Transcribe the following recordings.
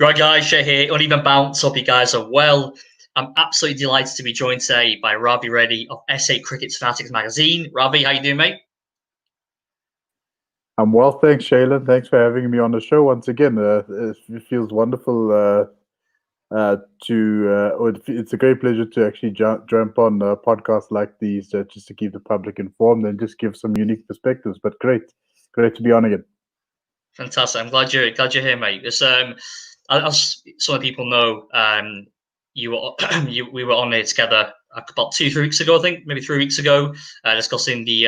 Right, guys, Shay here. Uneven Bounce. Hope you guys are well. I'm absolutely delighted to be joined today by Ravi Reddy of SA Cricket Fanatics Magazine. Ravi, how you doing, mate? I'm well, thanks, Shayla. Thanks for having me on the show once again. It feels wonderful it's a great pleasure to actually jump on podcasts like these just to keep the public informed and just give some unique perspectives. But great to be on again. Fantastic. I'm glad you're here, mate. As some people know, you were we were on here together about 2-3 weeks ago, I think, maybe 3 weeks ago, discussing the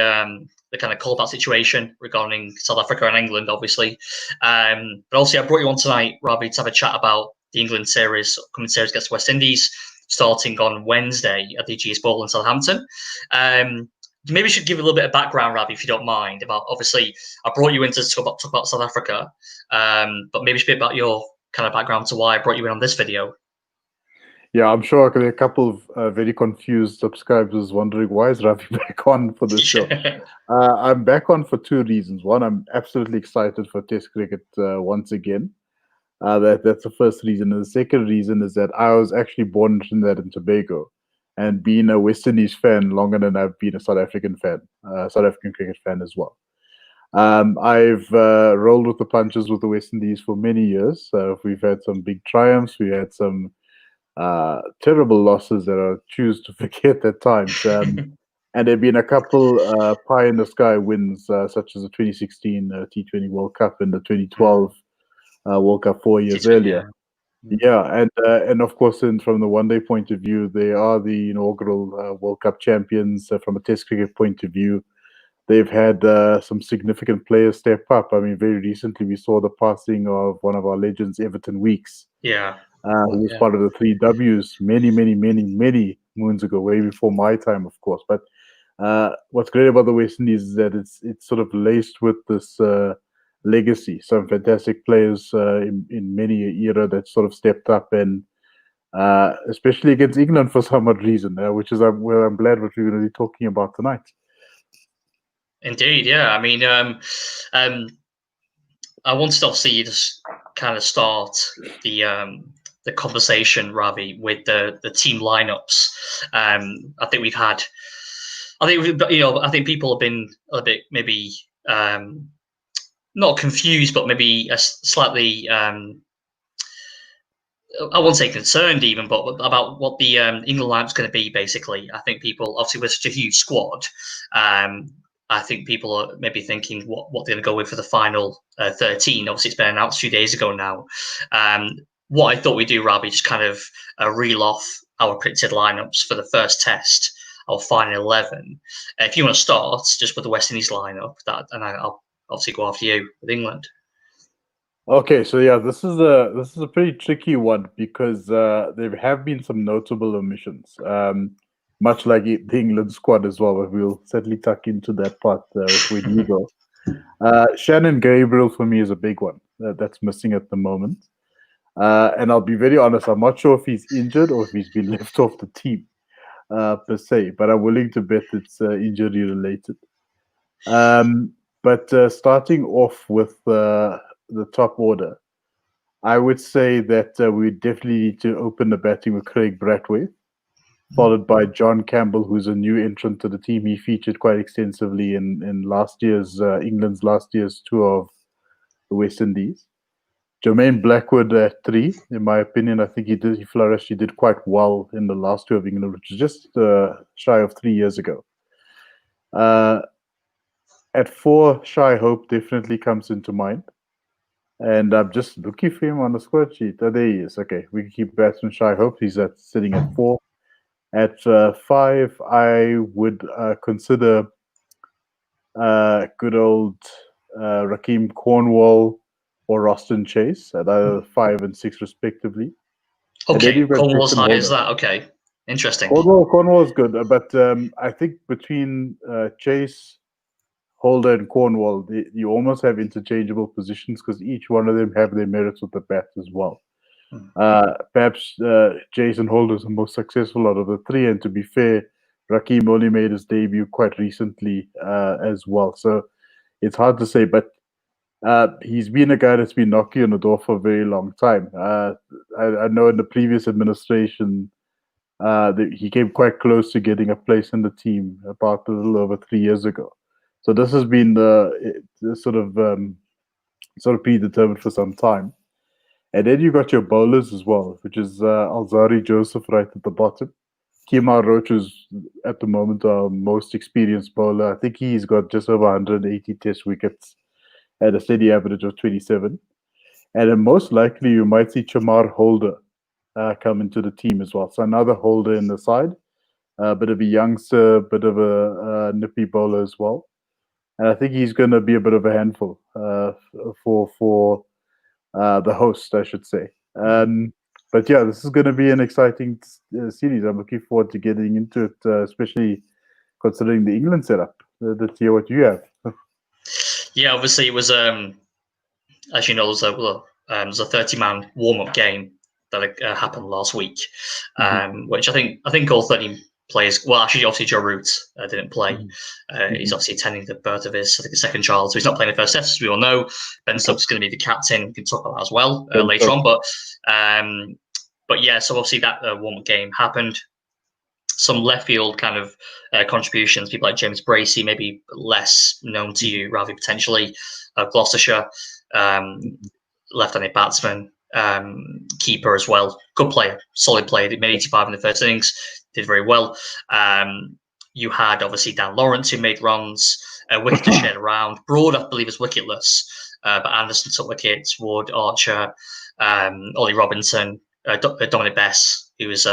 kind of call-out situation regarding South Africa and England, obviously. But also, I brought you on tonight, Ravi, to have a chat about the England series, upcoming series against West Indies, starting on Wednesday at the GS Bowl in Southampton. Maybe we should give a little bit of background, Ravi, if you don't mind. About obviously, I brought you in to talk about South Africa, but maybe a bit about your kind of background to why I brought you in on this video. Yeah, I'm sure there are a couple of very confused subscribers wondering why is Ravi back on for this show. I'm back on for two reasons. One, I'm absolutely excited for Test cricket once again. That's the first reason. And the second reason is that I was actually born in Trinidad and Tobago, and being a West Indies fan longer than I've been a South African fan, South African cricket fan as well. I've rolled with the punches with the West Indies for many years. We've had some big triumphs. We had some terrible losses that I choose to forget at times. And there have been a couple pie in the sky wins, such as the 2016 T20 World Cup and the 2012 World Cup 4 years earlier. Yeah, and of course, from the one-day point of view, they are the inaugural World Cup champions. From a Test cricket point of view, they've had some significant players step up. I mean, very recently we saw the passing of one of our legends, Everton Weekes. Yeah. Who was part of the 3 Ws many moons ago, way before my time, of course. But what's great about the West Indies is that it's sort of laced with this legacy. Some fantastic players in many era that sort of stepped up, and especially against England for some odd reason, which is where I'm glad what we're going to be talking about tonight. Indeed, yeah. I mean, I wanted to obviously just kind of start the conversation, Ravi, with the team lineups. I think we've had, I think people have been a bit maybe not confused, but maybe slightly. I won't say concerned even, but about what the England lineup's going to be. Basically, I think people obviously with such a huge squad. I think people are maybe thinking what they're going to go with for the final 13. Obviously, it's been announced 2 days ago now. What I thought we'd do, Ravi, just kind of reel off our predicted lineups for the first test, our final 11. If you want to start just with the West Indies lineup, and I'll obviously go after you with England. Okay, so yeah, this is a pretty tricky one because there have been some notable omissions, much like the England squad as well. But we'll certainly tuck into that part when you go. Shannon Gabriel for me is a big one that's missing at the moment, and I'll be very honest. I'm not sure if he's injured or if he's been left off the team per se, but I'm willing to bet it's injury related. But starting off with the top order, I would say that we definitely need to open the batting with Craig Brathwaite, followed by John Campbell, who's a new entrant to the team. He featured quite extensively in last year's England's last year's tour of the West Indies. Jermaine Blackwood at 3, in my opinion. I think he flourished. He did quite well in the last tour of England, which is just shy of 3 years ago. At 4, Shai Hope definitely comes into mind. And I'm just looking for him on the squad sheet. Oh, there he is. Okay, we can keep batsman Shai Hope. He's sitting at 4. At 5, I would consider good old Rakeem Cornwall or Roston Chase at either 5 and 6 respectively. Okay, Cornwall's high as that. Okay, interesting. Cornwall is good, but I think between Chase, Holder and Cornwall, you almost have interchangeable positions because each one of them have their merits with the bat as well. Perhaps Jason Holder is the most successful out of the 3, and to be fair, Rakeem only made his debut quite recently as well. So it's hard to say, but He's been a guy that's been knocking on the door for a very long time. I know in the previous administration, he came quite close to getting a place in the team about a little over 3 years ago. So this has been the sort of predetermined for some time. And then you got your bowlers as well, which is Alzari Joseph right at the bottom. Kemar Roach is at the moment our most experienced bowler. I think he's got just over 180 test wickets at a steady average of 27. And then most likely you might see Chamar Holder come into the team as well. So another holder in the side, a bit of a youngster, bit of a nippy bowler as well. And I think he's going to be a bit of a handful for the host, I should say. But yeah, this is going to be an exciting series. I'm looking forward to getting into it, especially considering the England setup. Let's hear what you have. Yeah, obviously it was, as you know, it was a 30-man warm-up game that happened last week, which I think all 30 players. Well, actually, obviously Joe Root didn't play. He's obviously attending the birth of his, I think, second child, so he's not playing the first test, as we all know. Ben Stokes is going to be the captain. We can talk about that as well later on. But yeah, so obviously that warm-up game happened. Some left field kind of contributions, people like James Bracey, maybe less known to you, Ravi, potentially, Gloucestershire, left-handed batsman, keeper as well. Good player, solid player. He made 85 in the first innings, did very well. You had obviously Dan Lawrence, who made runs, wicket to shared around. Broad, I believe, is wicketless, but Anderson took wickets, Wood, Archer, Ollie Robinson, Dominic Bess, who was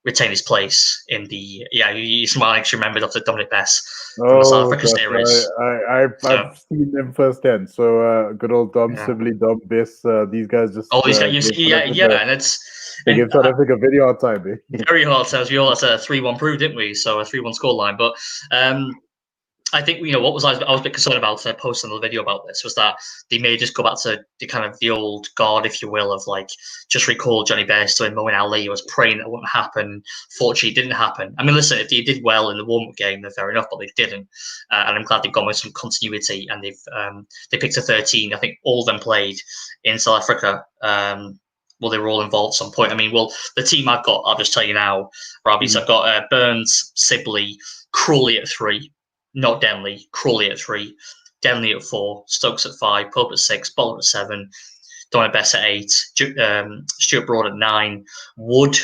retain his place in the you smiling because you remembered of the Dominic Bess from the South Africa series. I've seen them firsthand. So good old Dom Sibley, Dom Bess, these guys just these guys, and they give South Africa a very hard time. Very hard time. We all had a 3-1 prove, didn't we? So a 3-1 scoreline. But I think what was I was a bit concerned about posting the video about this was that they may just go back to the kind of the old guard, if you will, of like just recall Johnny Bairstow and Moeen Ali. Was praying that wouldn't happen. Fortunately, it didn't happen. I mean, listen, if they did well in the warm-up game, then fair enough, but they didn't. And I'm glad they've gone with some continuity and they picked a 13. I think all of them played in South Africa. Well, they were all involved at some point. I mean, the team I've got, I'll just tell you now, Robbie. So I've got Burns, Sibley, Crawley at 3. Not Denley, Crawley at 3, Denley at 4, Stokes at 5, Pope at 6, Bowler at 7, Dominic Bess at 8, Stuart Broad at 9, Wood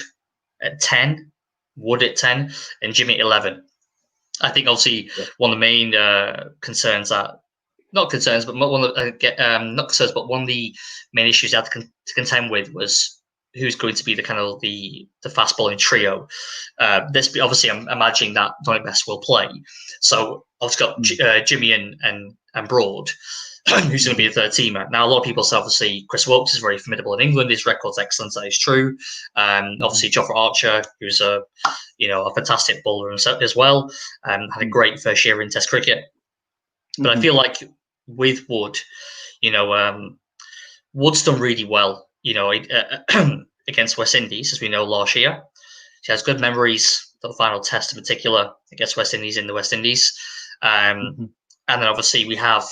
at 10, and Jimmy at 11. I think obviously one of the main concerns that, not concerns, but one of the main issues I had to contend with was who's going to be the kind of the fast bowling trio. This obviously, I'm imagining that Dominic Bess will play. So I've got Jimmy and Broad, who's going to be a third teamer. Now, a lot of people say obviously Chris Wilkes is very formidable in England. His record's excellent. That is true. Obviously, Jofra Archer, who's a fantastic bowler as well, had a great first year in Test cricket. But I feel like with Wood, Wood's done really well. Against West Indies, as we know, last year. She has good memories, the final test in particular, against West Indies in the West Indies. And then obviously we have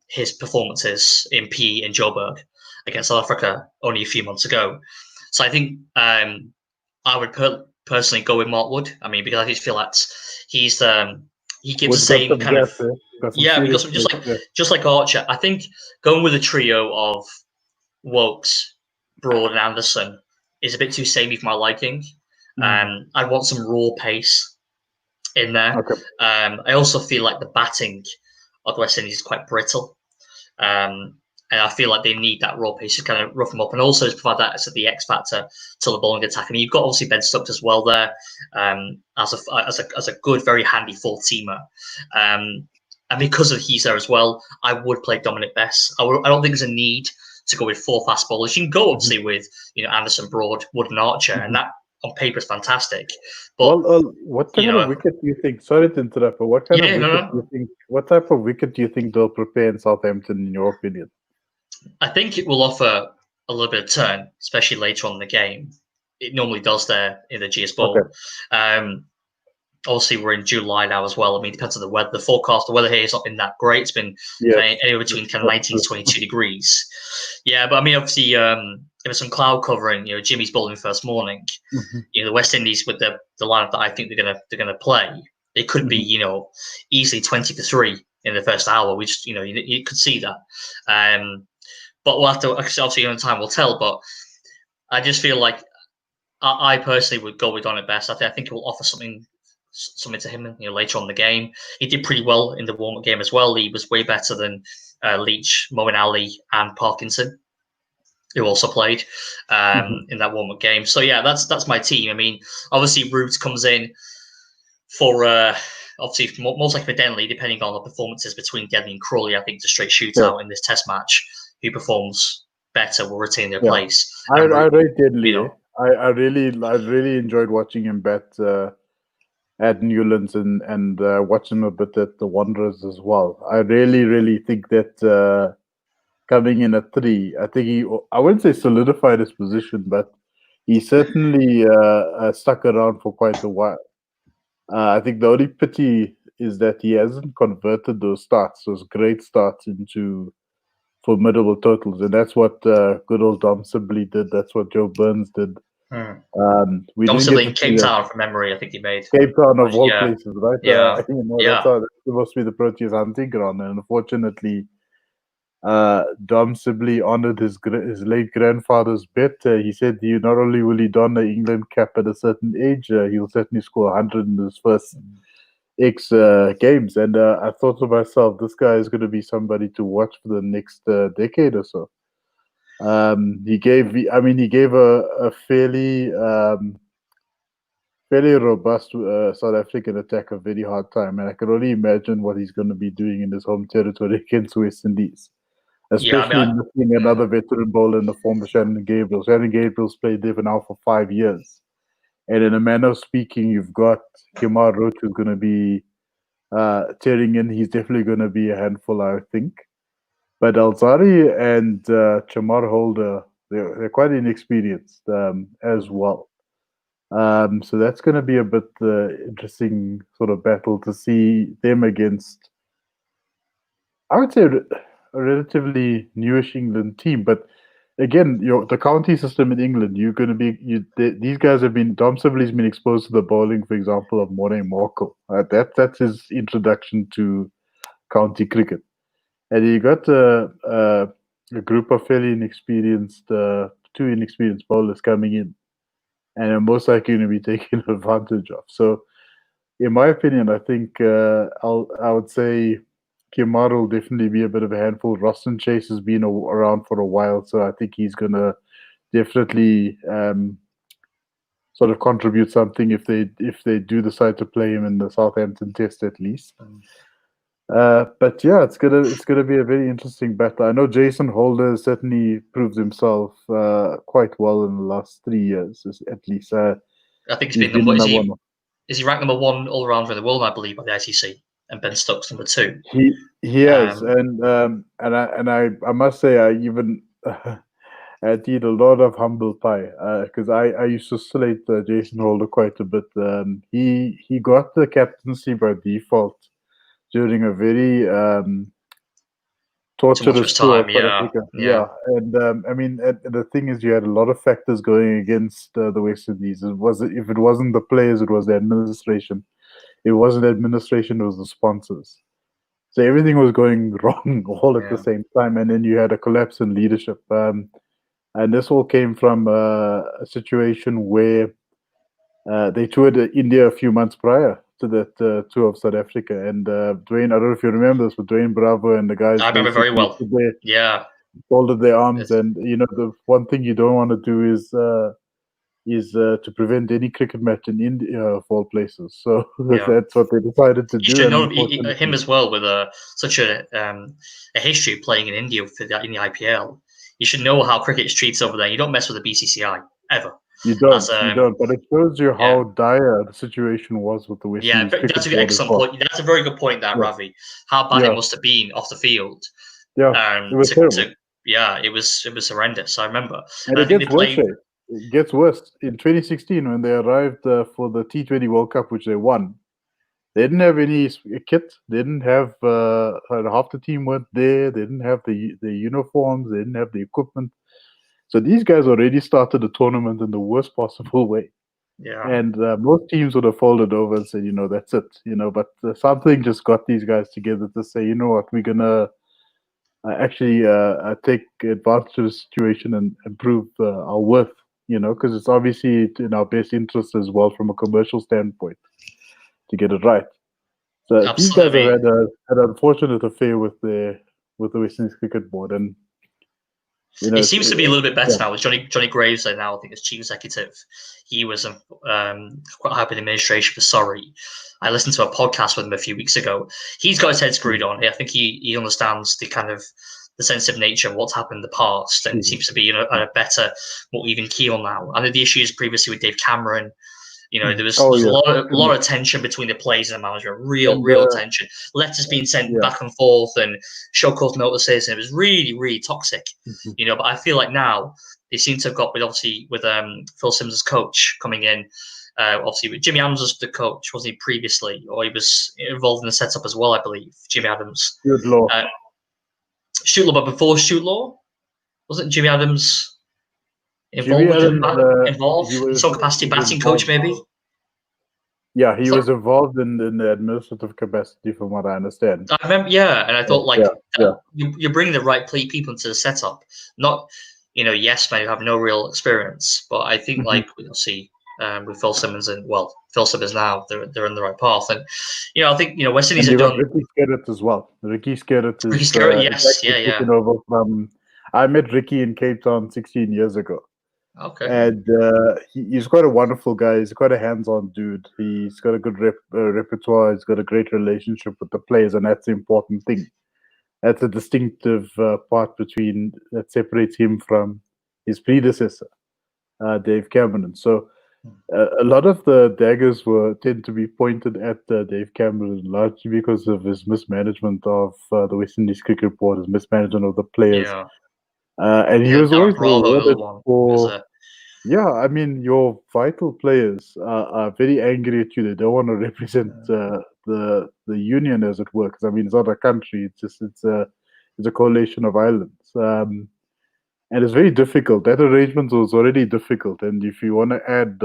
his performances in PE in Joburg against South Africa only a few months ago. So I think I would personally go with Mark Wood. I mean, because I just feel that he gives the same kind of... because just like Archer. I think going with a trio of Wilkes, Broad and Anderson is a bit too samey for my liking. I want some raw pace in there. Okay. I also feel like the batting of the West Indies is quite brittle. And I feel like they need that raw pace to kind of rough them up and also to provide that as the X factor to the bowling attack. I mean, you've got obviously Ben Stokes as well there as a good, very handy fourth teamer. And because of he's there as well, I would play Dominic Bess. I don't think there's a need to go with 4 fast bowlers. You can go obviously with Anderson, Broad, Wood, and Archer, and that on paper is fantastic. But what kind of wicket do you think? Sorry to interrupt, but what kind of wicket do you think? What type of wicket do you think they'll prepare in Southampton, in your opinion? I think it will offer a little bit of turn, especially later on in the game. It normally does there in the GS Bowl. Okay. obviously we're in July now as well. I mean, it depends on the weather. The forecast, the weather here has not been that great. It's been anywhere between kind of 19 to 22 degrees. Yeah, but I mean, obviously, there was some cloud covering. Jimmy's bowling first morning. The West Indies with the lineup that I think they're gonna play, it could be easily 20-3 in the first hour. We just you could see that. But we'll have to obviously time will tell. But I just feel like I personally would go with Don at best. I think it will offer something to him. Later on in the game, he did pretty well in the warm-up game as well. He was way better than Leach, Moeen Ali, and Parkinson, who also played in that warm-up game. So yeah, that's my team. I mean, obviously Root comes in for obviously most likely for Denley, depending on the performances between Denley and Crawley. I think it's a straight shootout in this Test match. Who performs better will retain their place. I rate Denley. I really enjoyed watching him bat at Newlands and watching him a bit at the Wanderers as well. I really think that coming in at 3, I think I wouldn't say solidified his position, but he certainly stuck around for quite a while. I think the only pity is that he hasn't converted those great starts, into formidable totals, and that's what good old Dom Sibley did. That's what Joe Burns did. Dom Sibley in Cape Town, from memory, I think he made. Cape Town of all places, right? That's supposed to be the Proteas hunting ground, and unfortunately, Dom Sibley honored his late grandfather's bet. He said not only will he don the England cap at a certain age, he'll certainly score 100 in his first X games. And I thought to myself, this guy is going to be somebody to watch for the next decade or so. He gave a fairly robust South African attack a very hard time, and I can only imagine what he's going to be doing in his home territory against West Indies. Especially missing another veteran bowler in the form of Shannon Gabriel. Shannon Gabriel's played there now for 5 years. And in a manner of speaking, you've got Kemar Roach, who's going to be tearing in. He's definitely going to be a handful, I think. But Alzari and Chamar Holder, they're quite inexperienced as well. So that's going to be a bit interesting sort of battle to see them against, I would say, a relatively newish England team. But again, the county system in England, you're going to be these guys have been. Dom Sibley's been exposed to the bowling, for example, of Morne Morkel. That's his introduction to county cricket, and you got a group of fairly inexperienced, 2 inexperienced bowlers coming in, and are most likely going to be taken advantage of. So, in my opinion, I think I would say Kemar will definitely be a bit of a handful. Roston Chase has been around for a while, so I think he's going to definitely sort of contribute something if they do decide to play him in the Southampton Test at least. But yeah, it's gonna be a very interesting battle. I know Jason Holder certainly proved himself quite well in the last 3 years, at least. I think he's been number one. Is he ranked number 1 all around in the world, I believe, by the ICC? And Ben Stokes number 2. He has, and I must say I even I eat a lot of humble pie because I used to slate Jason Holder quite a bit. He got the captaincy by default during a very torturous time. Yeah. And I mean, the thing is, you had a lot of factors going against the West Indies. If it wasn't the players, it was the administration. It wasn't administration, it was the sponsors. So everything was going wrong all at the same time. And then you had a collapse in leadership. And this all came from a situation where they toured India a few months prior to that tour of South Africa. And Dwayne, I don't know if you remember this, but Dwayne Bravo and the guys. I remember very well. Folded their arms. And, the one thing you don't want to do is to prevent any cricket match in India of all places. So that's what they decided to do. You should know him as well with such a history of playing in India in the IPL. You should know how cricket is treated over there. You don't mess with the BCCI ever. You don't. But it shows you how dire the situation was with the West Indies. Yeah, that's an excellent point. That's a very good point, Ravi. How bad it must have been off the field. Yeah, it was terrible. It was horrendous. I remember. And it gets worse. In 2016, when they arrived for the T20 World Cup, which they won, They didn't have any kit. They didn't have half the team weren't there. They didn't have the uniforms. They didn't have the equipment. So these guys already started the tournament in the worst possible way. Yeah, And most teams would have folded over and said, that's it. But something just got these guys together to say, you know what, we're gonna actually take advantage of the situation and improve our worth. Because it's obviously in our best interest as well from a commercial standpoint to get it right. So these guys have absolutely. had an unfortunate affair with the West Indies Cricket Board, and It seems to be a little bit better yeah. now. With Johnny Graves there now, I think as chief executive, he was quite happy with the administration for Surrey. I listened to a podcast with him a few weeks ago. He's got his head screwed on. I think he understands the kind of the sensitive nature of what's happened in the past, and it seems to be a better, more even keel now. I know the issues previously with Dave Cameron. There was a lot of tension between the players and the manager. Real tension. Letters being sent back and forth and show cause notices, and it was really toxic. But I feel like now they seem to have got with Phil Sims as coach coming in. Obviously, with Jimmy Adams was the coach, wasn't he previously, or he was involved in the setup as well, I believe. Jimmy Adams. Shootlaw, but before Shootlaw, wasn't Jimmy Adams involved with him? Involved? Some capacity batting coach, maybe? Yeah, he was involved in the administrative capacity, from what I understand. I remember, and I thought, you bring the right people into the setup. Not, yes, men who have no real experience, but I think, we'll see with Phil Simmons Phil Simmons now, they're in the right path. And, I think, West Indies have done... Ricky Skerritt as well. Ricky Skerritt is... Ricky Skerritt, yes, over from... I met Ricky in Cape Town 16 years ago. Okay. And he's quite a wonderful guy. He's quite a hands-on dude. He's got a good repertoire. He's got a great relationship with the players, and that's the important thing. That's a distinctive part that separates him from his predecessor, Dave Cameron. So a lot of the daggers tend to be pointed at Dave Cameron, largely because of his mismanagement of the West Indies Cricket Board, his mismanagement of the players. Yeah. And he was always rewarded for... Yeah, I mean, your vital players are very angry at you. They don't want to represent the union, as it were. Because I mean, it's not a country; it's a coalition of islands, and it's very difficult. That arrangement was already difficult, and if you want to add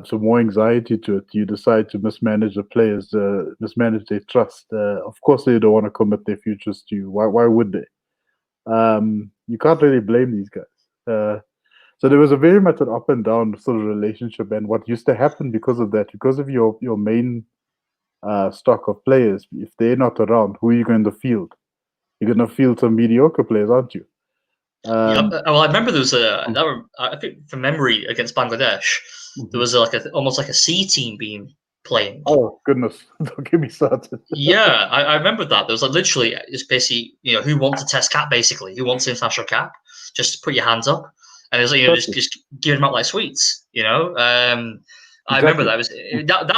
some more anxiety to it, you decide to mismanage the players, mismanage their trust. Of course, they don't want to commit their futures to you. Why would they? You can't really blame these guys. So there was a very much an up and down sort of relationship, and what used to happen because of that, because of your main stock of players, if they're not around, who are you going to field? You're going to field some mediocre players, aren't you? Well, I remember there was I think from memory against Bangladesh, there was almost like a C team being playing. Oh goodness! Don't get me started. Yeah, I remember that. There was literally it's basically who wants a test cap, basically who wants an international cap, just put your hands up. And it was just give them out like sweets, Exactly. I remember that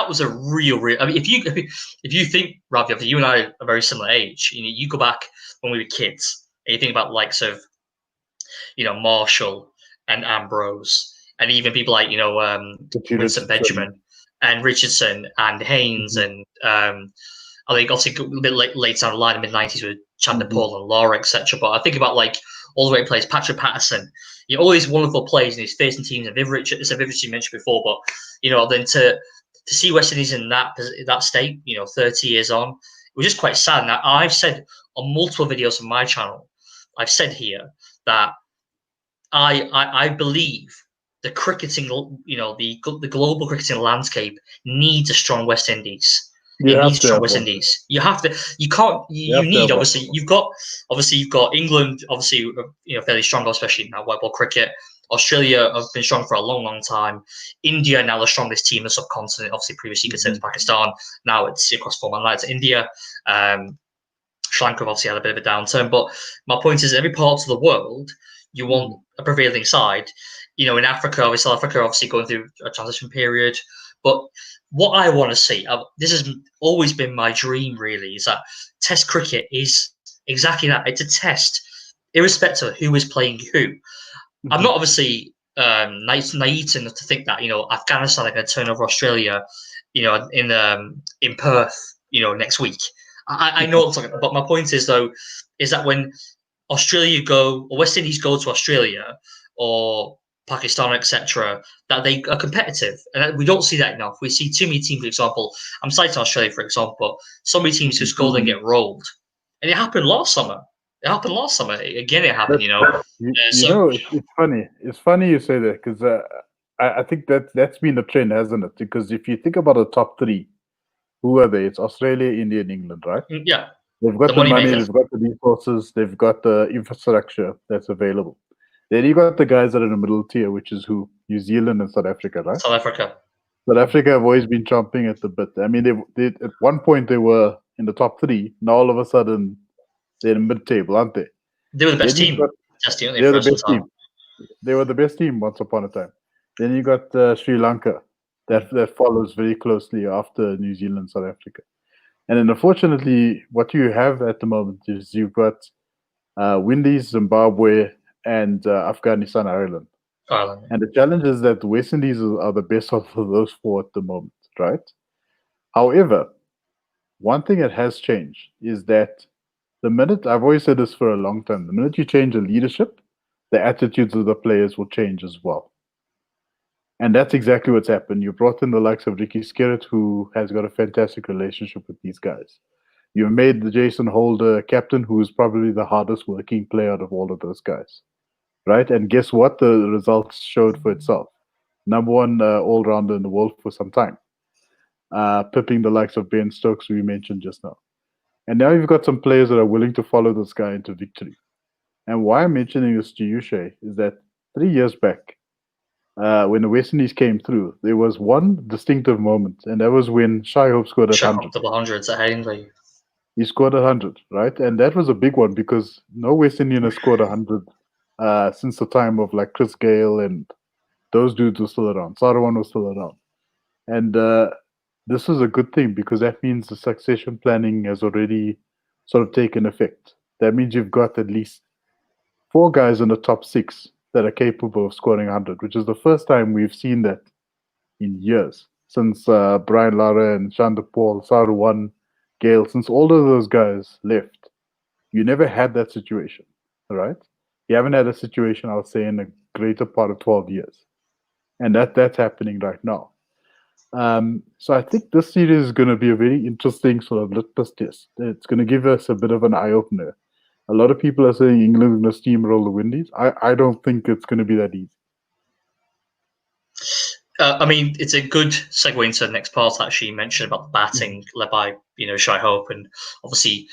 was a real. I mean, if you think, Ravi, you and I are very similar age. You go back when we were kids, and you think about likes of, Marshall and Ambrose, and even people like Winston Benjamin and Richardson and Haynes, and I think obviously a bit late down the line in the mid-90s with Chandler Paul and Laura, etc. But I think about all the great players, Patrick Patterson, all these wonderful players in these facing teams, and Viv Richards you mentioned before, but then to see West Indies in that state, 30 years on, it was just quite sad. Now I've said on multiple videos on my channel, I've said here that I believe the cricketing, the global cricketing landscape needs a strong West Indies. It needs strong West Indies. You have to. You can't. You need obviously. You've got England. Obviously, fairly strong, especially now white ball cricket. Australia have been strong for a long time. India now the strongest team in the subcontinent. Obviously, previously considered Pakistan. Now it's across 4 man. It's India. Sri Lanka obviously had a bit of a downturn. But my point is, every part of the world, you want a prevailing side. In Africa, obviously going through a transition period. But what I want to see, this has always been my dream, really, is that Test cricket is exactly that. It's a test, irrespective of who is playing who. I'm not obviously naive enough to think that Afghanistan are going to turn over Australia, in Perth, next week. I know it's like, but my point is though, is that when Australia go or West Indies go to Australia or Pakistan, etc., that they are competitive, and we don't see that enough. We see too many teams, for example. I'm citing Australia, for example, but so many teams who score and get rolled, and it happened last summer. Again. It happened. It's funny. It's funny you say that because I think that's been the trend, hasn't it? Because if you think about the top three, who are they? It's Australia, India, and England, right? Yeah. They've got the money, they've got the resources, they've got the infrastructure that's available. Then you got the guys that are in the middle tier, which is who? New Zealand and South Africa, right? South Africa have always been chomping at the bit. I mean, they at one point they were in the top three. Now all of a sudden they're in mid-table, aren't they? They were the best team. They're the best team. They were the best team once upon a time. Then you got Sri Lanka that follows very closely after New Zealand, South Africa. And then unfortunately, what you have at the moment is you've got Windies, Zimbabwe, and Afghanistan, Ireland. And the challenge is that the West Indies are the best of those four at the moment, right? However, one thing that has changed is that the minute, I've always said this for a long time, the minute you change the leadership, the attitudes of the players will change as well. And that's exactly what's happened. You brought in the likes of Ricky Skerritt, who has got a fantastic relationship with these guys. You made the Jason Holder captain, who is probably the hardest working player out of all of those guys. Right? And guess what? The results showed for itself. Number one all-rounder in the world for some time. Pipping the likes of Ben Stokes, who we mentioned just now. And now you've got some players that are willing to follow this guy into victory. And why I'm mentioning this to you, Shay, is that 3 years back, when the West Indies came through, there was one distinctive moment, and that was when Shai Hope scored 100. Double hundreds at Headingley. He scored 100, right? And that was a big one because no West Indian has scored 100 since the time of like Chris Gale, and those dudes were still around. Sarwan was still around. And this is a good thing because that means the succession planning has already sort of taken effect. That means you've got at least 4 guys in the top 6 that are capable of scoring 100, which is the first time we've seen that in years. Since Brian Lara and Chandra Paul, Sarwan, Gale, since all of those guys left, you never had that situation, right? You haven't had a situation, I would say, in a greater part of 12 years. And that's happening right now. So I think this series is going to be a very interesting sort of litmus test. It's going to give us a bit of an eye-opener. A lot of people are saying England is going to steamroll the Windies. I don't think it's going to be that easy. I mean, it's a good segue into the next part. Actually, you mentioned about the batting led by Shai Hope, and obviously,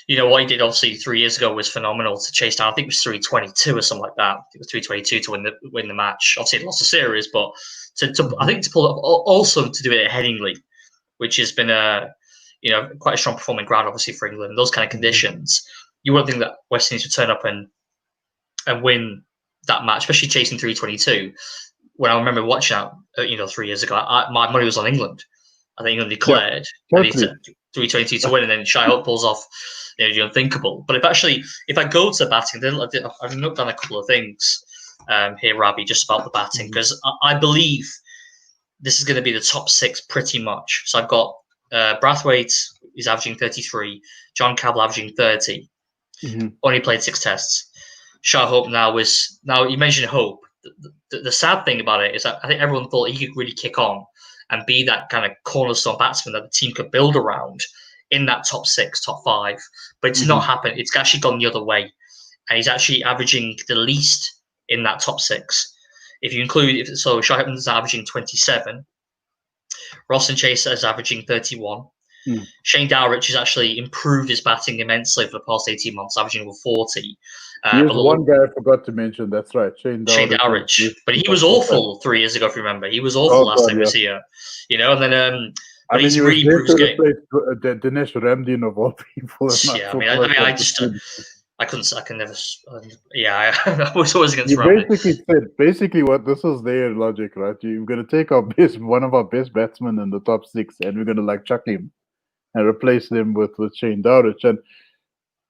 what he did obviously 3 years ago was phenomenal to chase down. I think it was 322 or something like that. It was 322 to win the match. Obviously, it lost the series, but I think to pull up also to do it at Headingley, which has been quite a strong performing ground, obviously for England. Those kind of conditions, you wouldn't think that West Indies would turn up and win that match, especially chasing 322. When I remember watching that, 3 years ago, my money was on England. I think England declared 322 to win, and then Shai Hope pulls off the unthinkable. But if I go to batting, I've noted down a couple of things here, Ravi, just about the batting, because I believe this is going to be the top 6 pretty much. So I've got Brathwaite is averaging 33, John Campbell averaging 30, only played 6 tests. Shai Hope now you mentioned Hope. The sad thing about it is that I think everyone thought he could really kick on and be that kind of cornerstone batsman that the team could build around in that top 6, top 5. But it's not happened. It's actually gone the other way. And he's actually averaging the least in that top 6. If you include, Shai Hope is averaging 27. Ross and Chase is averaging 31. Shane Dowrich has actually improved his batting immensely for the past 18 months, averaging over 40. Here's one guy I forgot to mention. That's right, Shane Dowrich. But he was awful 3 years ago, if you remember. He was awful last time he was here. And then but he's really improved his game. Dinesh Ramdin of all people. I was always against Ramdin. Basically what this is their logic, right? You're going to take one of our best batsmen in the top 6, and we're going to chuck him and replace them with Shane Dowrich. And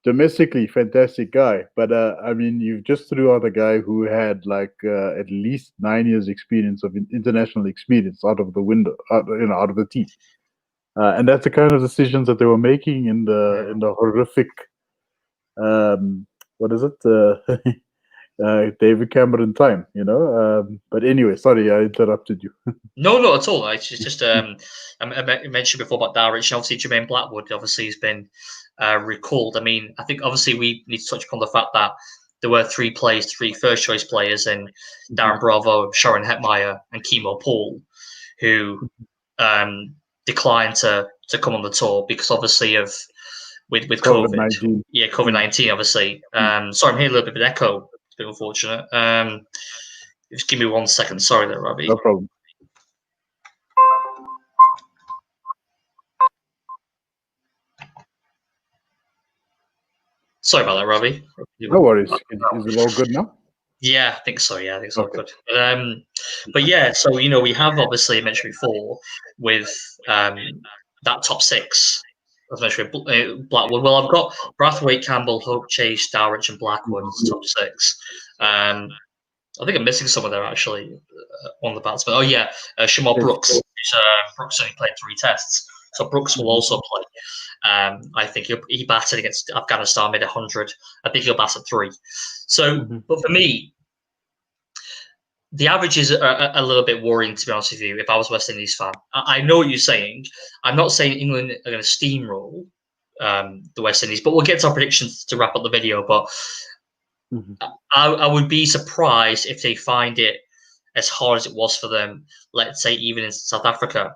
domestically, fantastic guy. But I mean, you just threw out a guy who had like at least 9 years experience of international experience out of the window, out of the team. And that's the kind of decisions that they were making in the horrific, what is it, David Cameron time, But anyway, sorry, I interrupted you. No, not at all. It's just I mentioned before about Darwich, and obviously Jermaine Blackwood obviously has been recalled. I mean, I think obviously we need to touch upon the fact that there were three first choice players in Darren Bravo, Sharon Hetmeyer, and Kemo Paul, who declined to come on the tour because obviously of with COVID. Yeah, COVID-19, obviously. Sorry, I'm hearing a little bit of an echo. It's a bit unfortunate. Just give me 1 second. Sorry there, Ravi. No problem. Sorry about that, Ravi. No worries. Is it all good now? Yeah, I think so. Yeah, I think it's all good. But yeah, so we have obviously mentioned before with that top six. As mentioned, Blackwood. Well, I've got Brathwaite, Campbell, Hope, Chase, Dowrich, and Blackwood as top six. I think I'm missing someone there actually on the batsmen. Oh yeah, Shamar Brooks. Brooks only played 3 tests, so Brooks will also play. I think he batted against Afghanistan, made 100. I think he'll bat at 3. So, but for me, the averages are a little bit worrying, to be honest with you, if I was a West Indies fan. I know what you're saying. I'm not saying England are going to steamroll the West Indies, but we'll get to our predictions to wrap up the video. But I would be surprised if they find it as hard as it was for them, let's say, even in South Africa.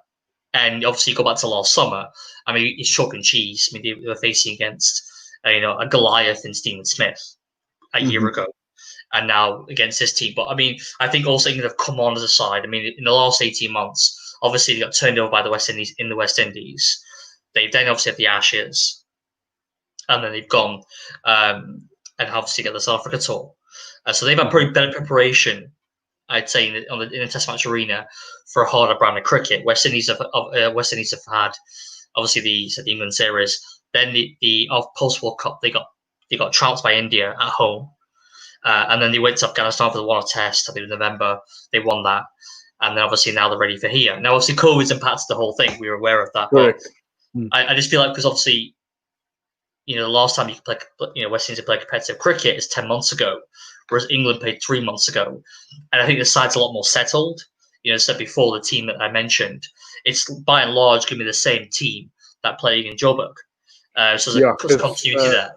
And obviously, you go back to last summer. I mean, it's chalk and cheese. I mean, they were facing against a Goliath in Stephen Smith a year ago, and now against this team. But I mean, I think also England have come on as a side. I mean, in the last 18 months, obviously they got turned over by the West Indies in the West Indies. They've then obviously had the Ashes, and then they've gone and obviously get the South Africa tour. So they've had probably better preparation, I'd say, in the Test match arena for a harder brand of cricket. West Indies have had obviously the England series. Then the post World Cup they got trounced by India at home, and then they went to Afghanistan for the one-off test. I think in November they won that, and then obviously now they're ready for here. Now obviously COVID's impacted the whole thing. We were aware of that, but I just feel like because obviously the last time you could play, West Indies played competitive cricket is 10 months ago, whereas England played 3 months ago. And I think the side's a lot more settled. Said before, the team that I mentioned, it's by and large going to be the same team that played in Joburg. So there's continuity there,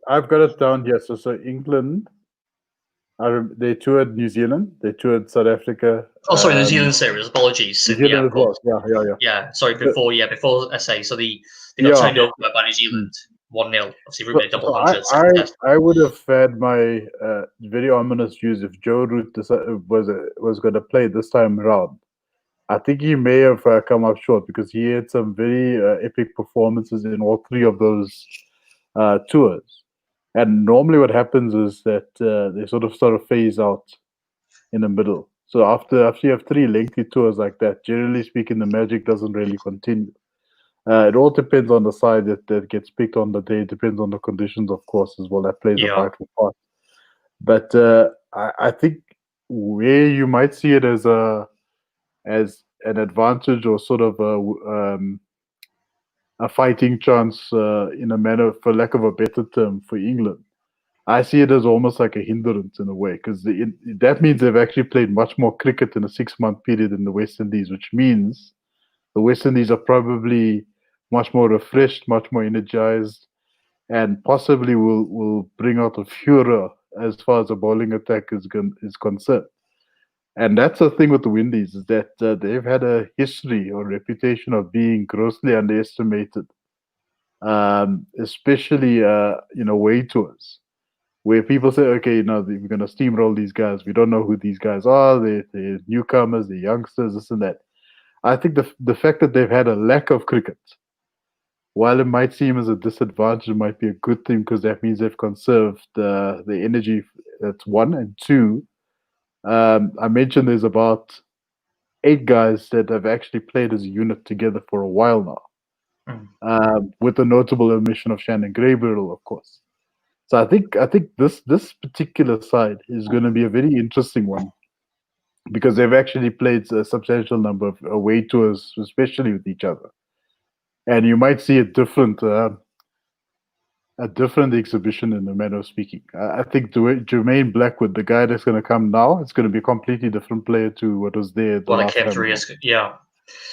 I've got it down here. So England, they toured New Zealand, they toured South Africa. Oh, sorry, New Zealand series. Apologies. New Zealand as well. Yeah, sorry, before SA. So they got turned over by New Zealand 1-0. Obviously, Ruben double hundreds. I would have had my very ominous views if Joe Root was going to play this time around. I think he may have come up short because he had some very epic performances in all 3 of those tours. And normally what happens is that they sort of phase out in the middle. So after you have 3 lengthy tours like that, generally speaking, the magic doesn't really continue. It all depends on the side that gets picked on the day. It depends on the conditions, of course, as well. That plays a vital part. But I think where you might see it as an advantage or sort of a fighting chance in a manner, for lack of a better term, for England, I see it as almost like a hindrance in a way, because that means they've actually played much more cricket in a 6-month period in the West Indies, which means the West Indies are probably much more refreshed, much more energized, and possibly will bring out a furor as far as the bowling attack is concerned. And that's the thing with the Windies, is that they've had a history or reputation of being grossly underestimated, especially away tours, where people say, okay, we're going to steamroll these guys. We don't know who these guys are. They're newcomers, they're youngsters, this and that. I think the fact that they've had a lack of cricket, while it might seem as a disadvantage, it might be a good thing, because that means they've conserved the energy. That's 1. And 2, I mentioned there's about 8 guys that have actually played as a unit together for a while now. with the notable omission of Shannon Graybill, of course. So I think this particular side is going to be a very interesting one because they've actually played a substantial number of away tours, especially with each other, and you might see a different exhibition in the manner of speaking. I think Jermaine Blackwood, the guy that's going to come now, it's going to be a completely different player to what was there the last came time. 3 years ago. Yeah.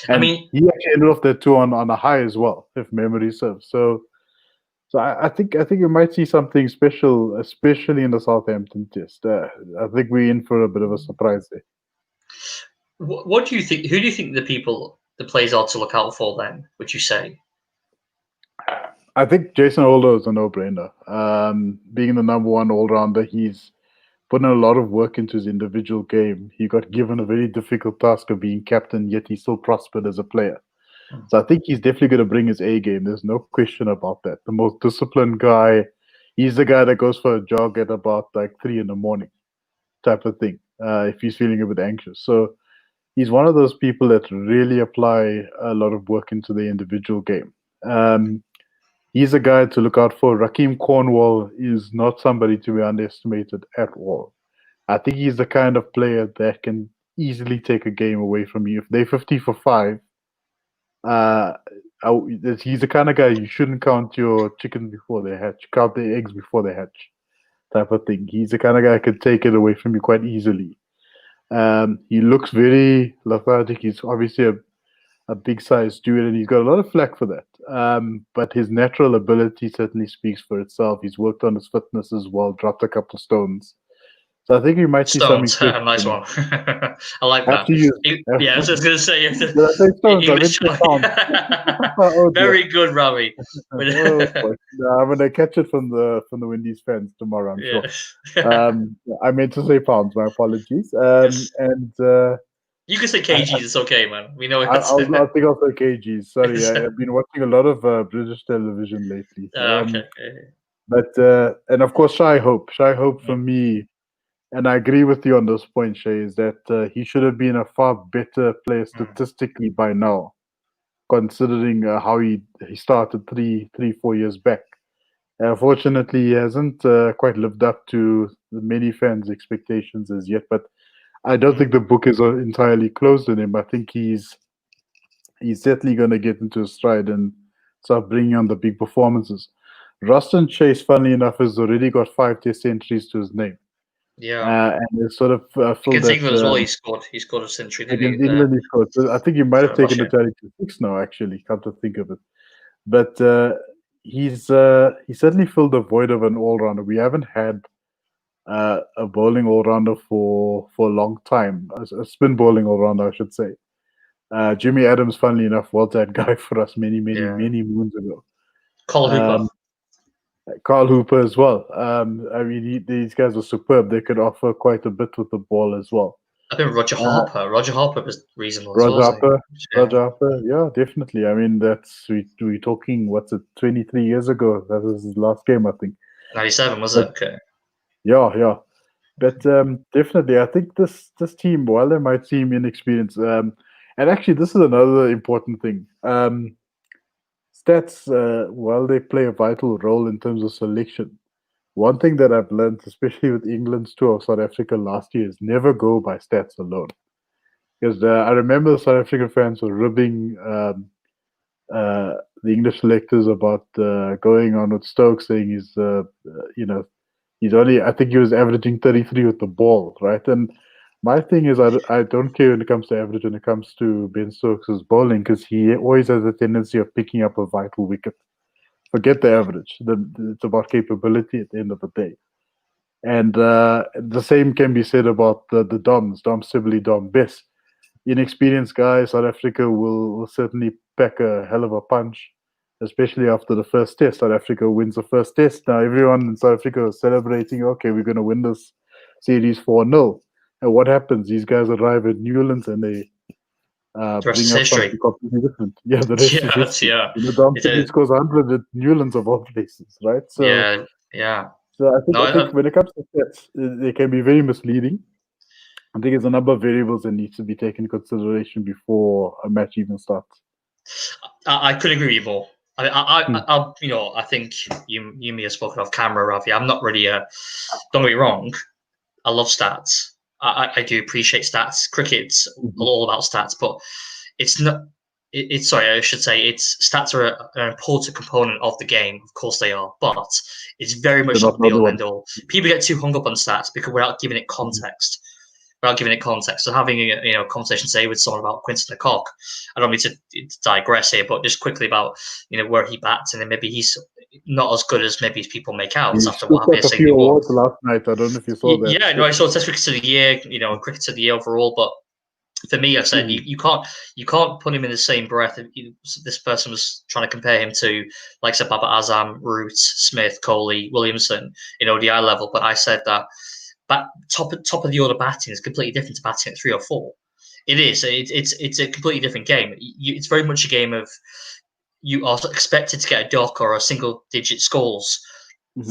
And I mean, he actually ended off that tour on a high as well, if memory serves. So I think you might see something special, especially in the Southampton Test. I think we're in for a bit of a surprise there. What do you think? Who do you think the players are to look out for then? Would you say? I think Jason Holder is a no-brainer. Being the number one all-rounder, he's put in a lot of work into his individual game. He got given a very difficult task of being captain, yet he still prospered as a player. So I think he's definitely going to bring his A game. There's no question about that. The most disciplined guy. He's the guy that goes for a jog at about like 3 a.m, type of thing, if he's feeling a bit anxious. So he's one of those people that really apply a lot of work into the individual game. He's a guy to look out for. Raheem Cornwall is not somebody to be underestimated at all. I think he's the kind of player that can easily take a game away from you. If they're 50 for 5, he's the kind of guy you shouldn't count your chickens before they hatch, count the eggs before they hatch, type of thing. He's the kind of guy that could take it away from you quite easily. He looks very lethargic. He's obviously a big sized dude, and he's got a lot of flack for that. But his natural ability certainly speaks for itself. He's worked on his fitness as well, dropped a couple of stones. So I think you might see something. Nice one. I like that. Yeah, I was just going to say. Did I say stones? Oh, very good, Ravi. I'm going to catch it from the Windies fans tomorrow, I'm sure. I meant to say pounds. My apologies. Yes. And you can say kgs. It's okay, man. We know it. I think I'll say kgs. Sorry, I've been watching a lot of British television lately. Okay. But and of course, Shy Hope. Shy Hope for me. And I agree with you on this point, Shay, is that he should have been a far better player statistically by now, considering how he started 4 years back. Unfortunately, he hasn't quite lived up to many fans' expectations as yet, but I don't think the book is entirely closed on him. I think he's certainly going to get into his stride and start bringing on the big performances. Ruston Chase, funnily enough, has already got 5 Test centuries to his name. Yeah, and it's sort of against England as well. He scored a century. Against England, he scored. So I think he might have taken the tally to 6 now. Actually, come to think of it, but he certainly filled the void of an all-rounder. We haven't had a bowling all-rounder for a long time. A spin bowling all-rounder, I should say. Jimmy Adams, funnily enough, was that guy for us many moons ago. Carl Hooper as well. I mean, these guys are superb. They could offer quite a bit with the ball as well. I think Roger Harper. Roger Harper was reasonable. Roger Harper, yeah, definitely. I mean, we're talking. What's it? 23 years ago. That was his last game, I think. 97, was it? Okay. Yeah. But definitely, I think this team, while they might seem inexperienced, and actually, this is another important thing. Stats, while they play a vital role in terms of selection, one thing that I've learned, especially with England's tour of South Africa last year, is never go by stats alone. Because I remember the South African fans were ribbing the English selectors about going on with Stokes, saying he's only, I think he was averaging 33 with the ball, right? And my thing is, I don't care when it comes to average when it comes to Ben Stokes' bowling, because he always has a tendency of picking up a vital wicket. Forget the average. It's about capability at the end of the day. And the same can be said about the Doms, Dom Sibley, Dom Bess. Inexperienced guys, South Africa will certainly pack a hell of a punch, especially after the first test. South Africa wins the first test. Now everyone in South Africa is celebrating, okay, we're going to win this series 4-0. And what happens? These guys arrive at Newlands and they bring up something completely different. Yeah, the rest is history. Yeah. Dom Sibley scores 100 at Newlands of all places, right? So, yeah. So I think when it comes to stats, they can be very misleading. I think there's a number of variables that need to be taken into consideration before a match even starts. I couldn't agree with you more. I think you may have spoken off camera, Ravi. I'm not really don't get me wrong. I love stats. I do appreciate stats. Cricket's all about stats, but it's not. It's sorry, I should say stats are an important component of the game. Of course they are, but it's very much not the be all and end all. People get too hung up on stats because without giving it context. So having a conversation today with someone about Quinton de Kock, I don't mean to digress here, but just quickly about where he bats, and then maybe he's not as good as maybe people make out after what happened a few awards last night. I don't know if you saw that. Yeah, no, I saw Test Cricket of the Year, Cricket of the Year overall, but for me, I said you can't put him in the same breath. This person was trying to compare him to, like, say, Babar Azam, Root, Smith, Kohli, Williamson in ODI level, but I said that top of the order batting is completely different to batting at 3 or 4. It is. It's a completely different game. It's very much a game of you are expected to get a dock or a single digit scores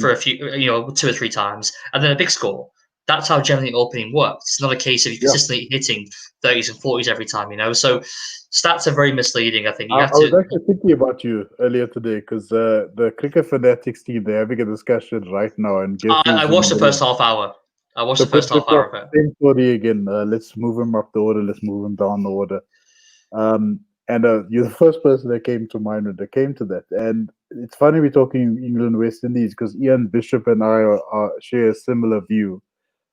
for a few, 2 or 3 times, and then a big score. That's how generally opening works. It's not a case of you consistently hitting 30s and 40s every time, So stats are very misleading. I think I was actually thinking about you earlier today because the Cricket Fanatics team, they're having a discussion right now. And I watched the first half hour. I watched the first half hour of it. Same story again. Let's move him up the order. Let's move him down the order. And you're the first person that came to mind when they came to that. And it's funny we're talking England, West Indies, because Ian Bishop and I share a similar view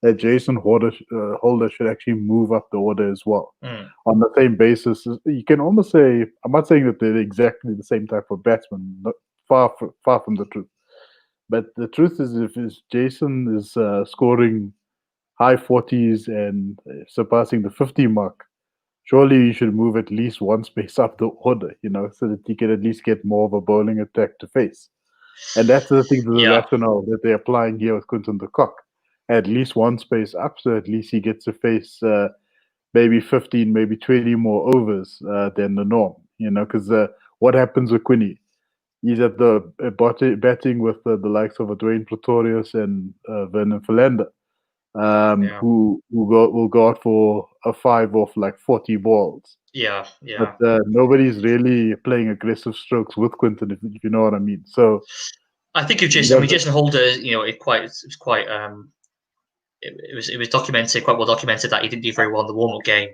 that Jason Holder should actually move up the order as well. On the same basis. You can almost say, I'm not saying that they're exactly the same type of batsman, far from the truth. But the truth is, if Jason is scoring high 40s and surpassing the 50 mark, surely you should move at least one space up the order, so that you can at least get more of a bowling attack to face. And that's the thing, the rationale that they're applying here with Quinton de Kock. At least one space up, so at least he gets to face maybe 15, maybe 20 more overs than the norm, because what happens with Quinny? He's at the batting with the likes of Dwayne Pretorius and Vernon Philander, who will go out for a 5 off like 40 balls. Yeah. But nobody's really playing aggressive strokes with Quinton, if you know what I mean. So I think if Jason Holder, it was documented, quite well documented, that he didn't do very well in the warm-up game.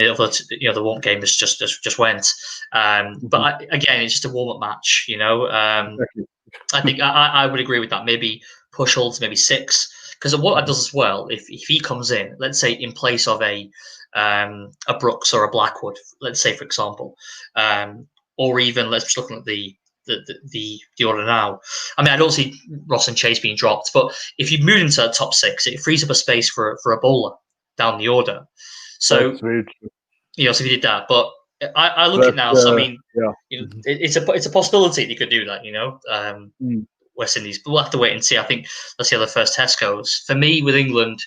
Although the warm-up game just went. But again, it's just a warm-up match. I think I would agree with that. Maybe push Holder to maybe 6, because what that does as well, if he comes in, let's say in place of a Brooks or a Blackwood, let's say for example, or even let's just look at the order now. I mean, I don't see Ross and Chase being dropped, but if you move into the top 6, it frees up a space for a bowler down the order. So, so if you did that, but I look at now. So I mean, it's a possibility that you could do that. West Indies, but we'll have to wait and see. I think let's see how the first test goes. For me, with England,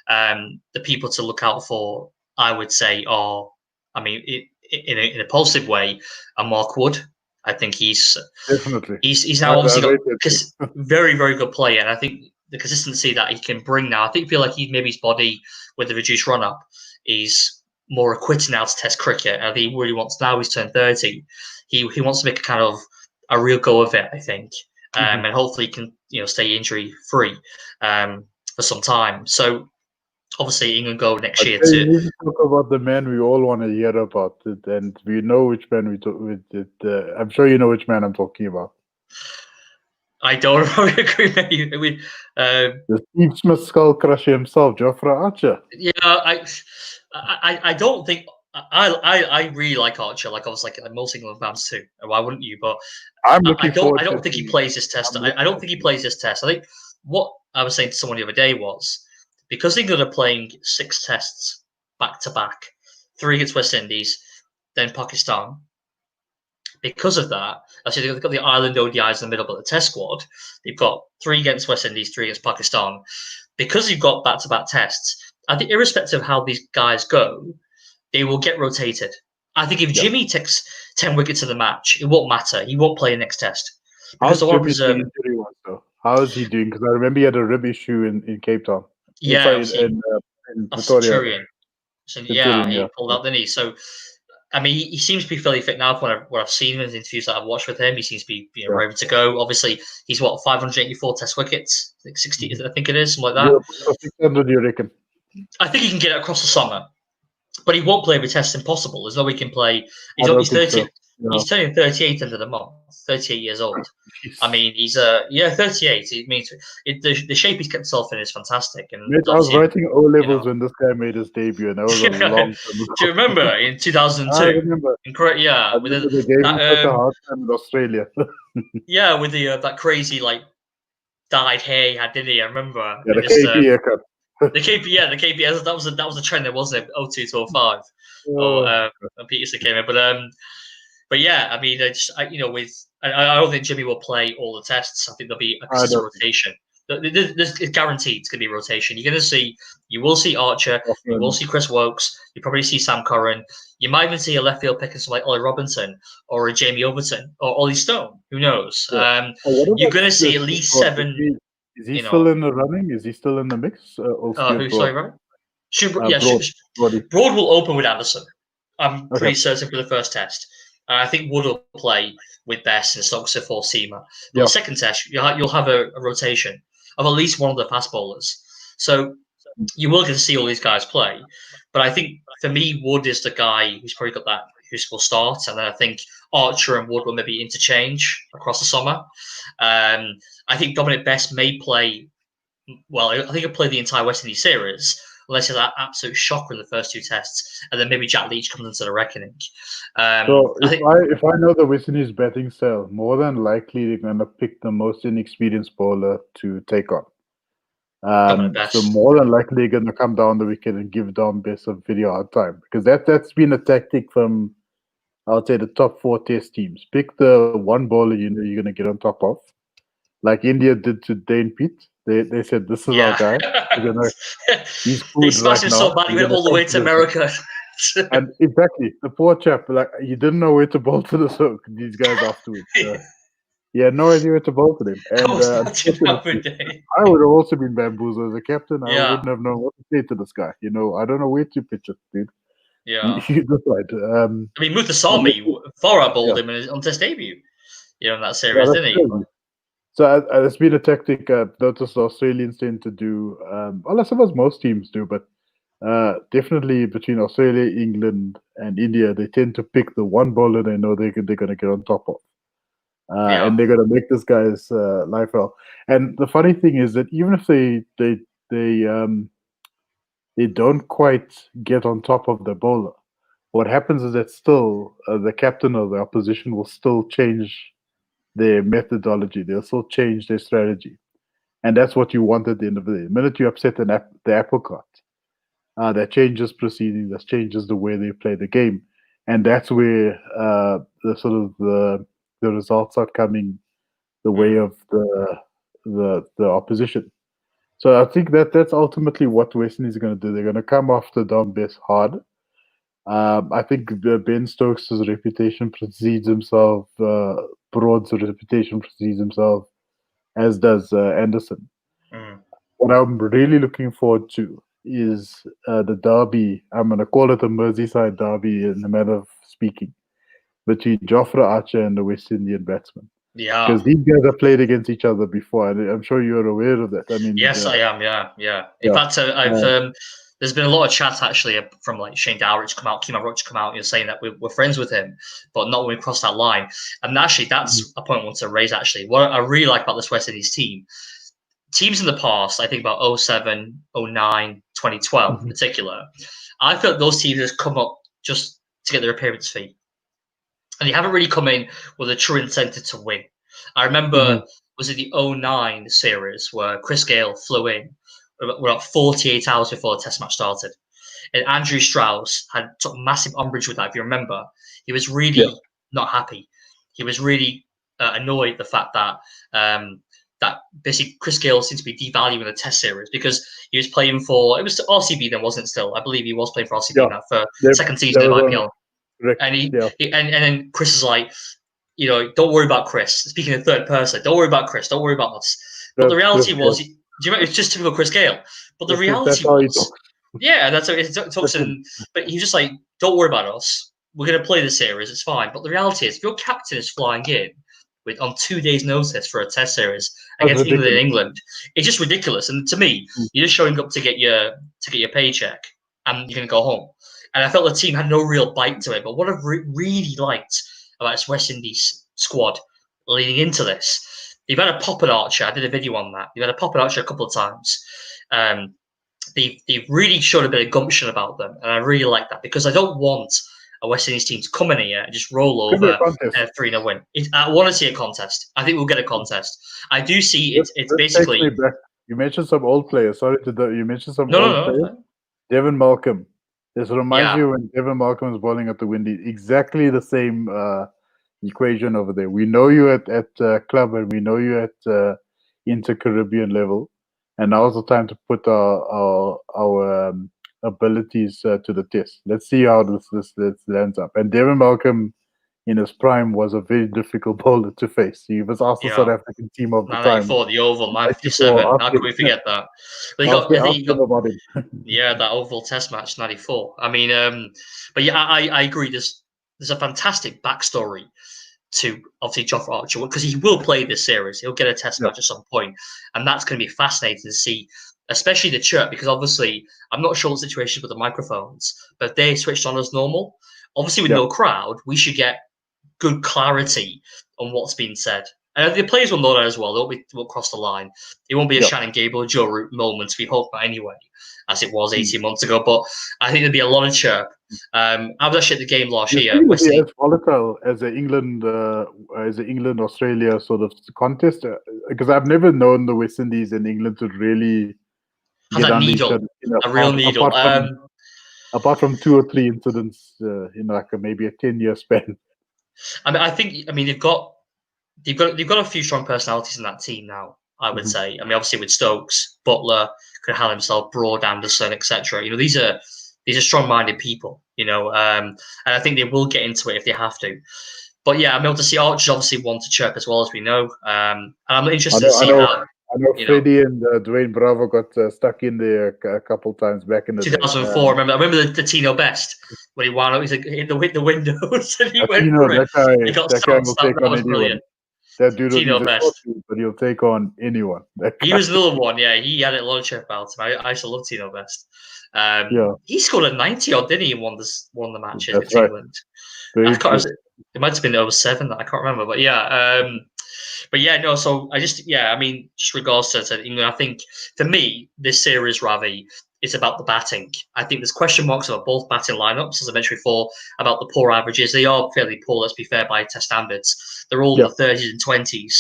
the people to look out for, I would say, are, I mean, in a positive way, are Mark Wood. I think he's now obviously got very, very good player, and I think the consistency that he can bring now. I feel like maybe his body with the reduced run up is more equipped now to test cricket. And I think he really wants, now he's turned 30. He wants to make a kind of a real go of it, I think, and hopefully he can stay injury free for some time. So obviously England go next year to. We talk about the man we all want to hear about it, and we know which man we talk with it. I'm sure you know which man I'm talking about. I don't agree with you. The Steve Smith skull crusher himself, Jofra Archer. Yeah, I don't think I really like Archer. Like I was like most England fans too. Why wouldn't you? But I don't think he plays this test. I don't think he plays this test. I think what I was saying to someone the other day was, because England are playing 6 tests back to back, 3 against West Indies, then Pakistan. Because of that, actually they've got the Ireland ODIs in the middle, but the Test squad, they've got 3 against West Indies, 3 against Pakistan. Because you've got back-to-back tests, I think irrespective of how these guys go, they will get rotated. I think if Jimmy takes 10 wickets in the match, it won't matter. He won't play the next test. How's Jimmy's injury was, though? How is he doing? Because I remember he had a rib issue in Cape Town. Yeah, in Pretoria. So, yeah, he pulled out the knee. So I mean, he seems to be fairly fit now. From what I've seen in the interviews that I've watched with him, he seems to be ready to go. Obviously, he's 584 Test wickets, like 60, I think it is, something like that. 600, you reckon? I think he can get it across the summer, but he won't play every Test. Impossible. There's no way he can play. He's 30. So. He's turning 38 end of the month. 38 years old. I mean, he's 38. It means the shape he's kept himself in is fantastic. And mate, I was writing O levels when this guy made his debut, and that was a long time ago. Do you remember in 2002? I remember. Yeah, with the game took a hard time in Australia. Yeah, with the that crazy dyed hair he had, didn't he? I remember. Yeah, the KP haircut. The KP. That was a trend. There wasn't it? 02 to 05. When Peterson came in, but yeah, I mean, I don't think Jimmy will play all the Tests. I think there'll be a consistent rotation. It's guaranteed it's going to be a rotation. You will see Archer, you will see Chris Wokes, you probably see Sam Curran. You might even see a left field pick like Ollie Robinson or a Jamie Overton or Ollie Stone. Who knows? Yeah. You're going to see at least 7. Is he still in the running? Is he still in the mix? Sorry, Robert? Broad will open with Anderson. I'm pretty certain for the first Test. I think Wood will play with Best and Stokes for Seamer. But the second Test, you'll have a rotation of at least one of the fast bowlers. So you will get to see all these guys play. But I think, for me, Wood is the guy who's probably got that, who will start. And then I think Archer and Wood will maybe interchange across the summer. I think Dominic Best may play, I think he'll play the entire West Indies series, unless he's that absolute shocker in the first 2 Tests, and then maybe Jack Leach comes into the reckoning. So if I know the West Indies batting style, more than likely they're going to pick the most inexperienced bowler to take on. So more than likely they're going to come down the wicket and give Dom Best a very hard time, because that's been a tactic from, I would say, the top 4 Test teams. Pick the one bowler you know you're going to get on top of, like India did to Dane Pitt. They said, this is our guy. He's good. They smashed him so bad he went all the way to America. And exactly, the poor chap, he didn't know where to bowl to these guys afterwards. He had no idea where to bowl to them. And I would have also been bamboozled as a captain. I wouldn't have known what to say to this guy. I don't know where to pitch it, dude. Yeah. You decide. I mean, Muthusamy far out bowled him on Test debut. In that series, didn't he? Crazy. So it's been a tactic I've noticed the Australians tend to do. I suppose most teams do, but definitely between Australia, England, and India, they tend to pick the one bowler they know they're going to get on top of. And they're going to make this guy's life hell. And the funny thing is that even if they don't quite get on top of the bowler, what happens is that still the captain of the opposition will still change their methodology. They'll still change their strategy. And that's what you want at the end of the day. The minute you upset the apple cart, that changes proceedings, that changes the way they play the game. And that's where the results are coming the way of the opposition. So I think that's ultimately what West Indies are going to do. They're going to come after Dom Best hard. I think Ben Stokes' reputation precedes himself. Broad's reputation precedes himself, as does Anderson. What I'm really looking forward to is the derby. I'm going to call it a Merseyside derby in the manner of speaking, between Jofra Archer and the West Indian batsman. Yeah. Because these guys have played against each other before, and I'm sure you're aware of that. I mean, yes, I am. Yeah. In fact, there's been a lot of chat actually from Shane Dowrich Keeman Roach come out, saying that we're friends with him, but not when we cross that line. And actually, that's a point I want to raise. Actually, what I really like about this West Indies team, teams in the past, I think about 07, 09, 2012 in particular, I felt those teams have come up just to get their appearance fee. And they haven't really come in with a true incentive to win. I remember, was it the 09 series where Chris Gale flew in about 48 hours before the Test match started. And Andrew Strauss took massive umbrage with that, if you remember. He was really not happy. He was really annoyed the fact that that basically Chris Gale seemed to be devaluing the Test series because he was playing for, it was RCB then, wasn't it still? I believe he was playing for RCB now for second season of IPL. And and then Chris is like, don't worry about Chris. Speaking in third person, don't worry about Chris. Don't worry about us. But the reality was, do you remember? It's just typical Chris Gale. But the reality was, that's how he talks. But he was just like, don't worry about us. we're going to play the series, it's fine. But the reality is, if your captain is flying in on 2 days' notice for a Test series against England, it's just ridiculous. And to me, you're just showing up to get your paycheck, and you're going to go home. And I felt the team had no real bite to it. But what I've really liked about this West Indies squad leading into this, they've had a Poppet Archer. I did a video on that. They've had a Poppet Archer a couple of times. They've really showed a bit of gumption about them, and I really like that, because I don't want a West Indies team to come in here and just roll over a 3-0 win. I want to see a contest. I think we'll get a contest. I do see it's basically. You mentioned some old players. Sorry you mentioned some old players. No. Devon Malcolm. This reminds you when Devon Malcolm was bowling at the Windies. Exactly the same equation over there. We know you at club, and we know you at inter-Caribbean level. And now's the time to put our abilities to the test. Let's see how this lands up. And Devon Malcolm, in his prime, was a very difficult bowler to face. He was also South African team of the time. 94, the Oval, 97. How could we forget that? But that Oval Test match, 94. I mean, but yeah, I agree. There's a fantastic backstory to obviously Jofra Archer, because he will play this series. He'll get a Test match at some point, and that's going to be fascinating to see, especially the chirp, because obviously I'm not sure what the situation with the microphones, but if they switched on as normal, obviously with no crowd, we should get good clarity on what's being said. And the players will know that as well. They won't cross the line. It won't be a Shannon Gable, Joe Root moment. We hope not anyway, as it was 18 months ago. But I think there'll be a lot of chirp. I was actually at the game last year. As volatile as an England Australia sort of contest, because I've never known the West Indies and England to really get on each other. A real needle. Apart from 2 or 3 incidents in like maybe a 10-year span. I mean they've got a few strong personalities in that team now, I would say. I mean, obviously with Stokes, Butler, Cahal himself, Broad, Anderson, etc. These are strong-minded people. And I think they will get into it if they have to. But yeah, I'm able to see Archer's obviously one to chirp as well, as we know. And I'm interested to see how. I know Freddie and Dwayne Bravo got stuck in there a couple times back in the 2004. I remember the Tino Best when he wound up. He's like hit the windows and he went for it. That guy will take on anyone. Brilliant. That dude Tino Best, but he'll take on anyone. He was another one. Yeah, he had a lot of chip out. I used to love Tino Best. He scored a 90 odd, didn't he? And won the matches with England. It might have been 07. I can't remember, but yeah. So I mean, just regards to England, I think for me, this series, Ravi, is about the batting. I think there's question marks about both batting lineups, as I mentioned before, about the poor averages. They are fairly poor, let's be fair, by Test standards. They're all in the 30s and 20s.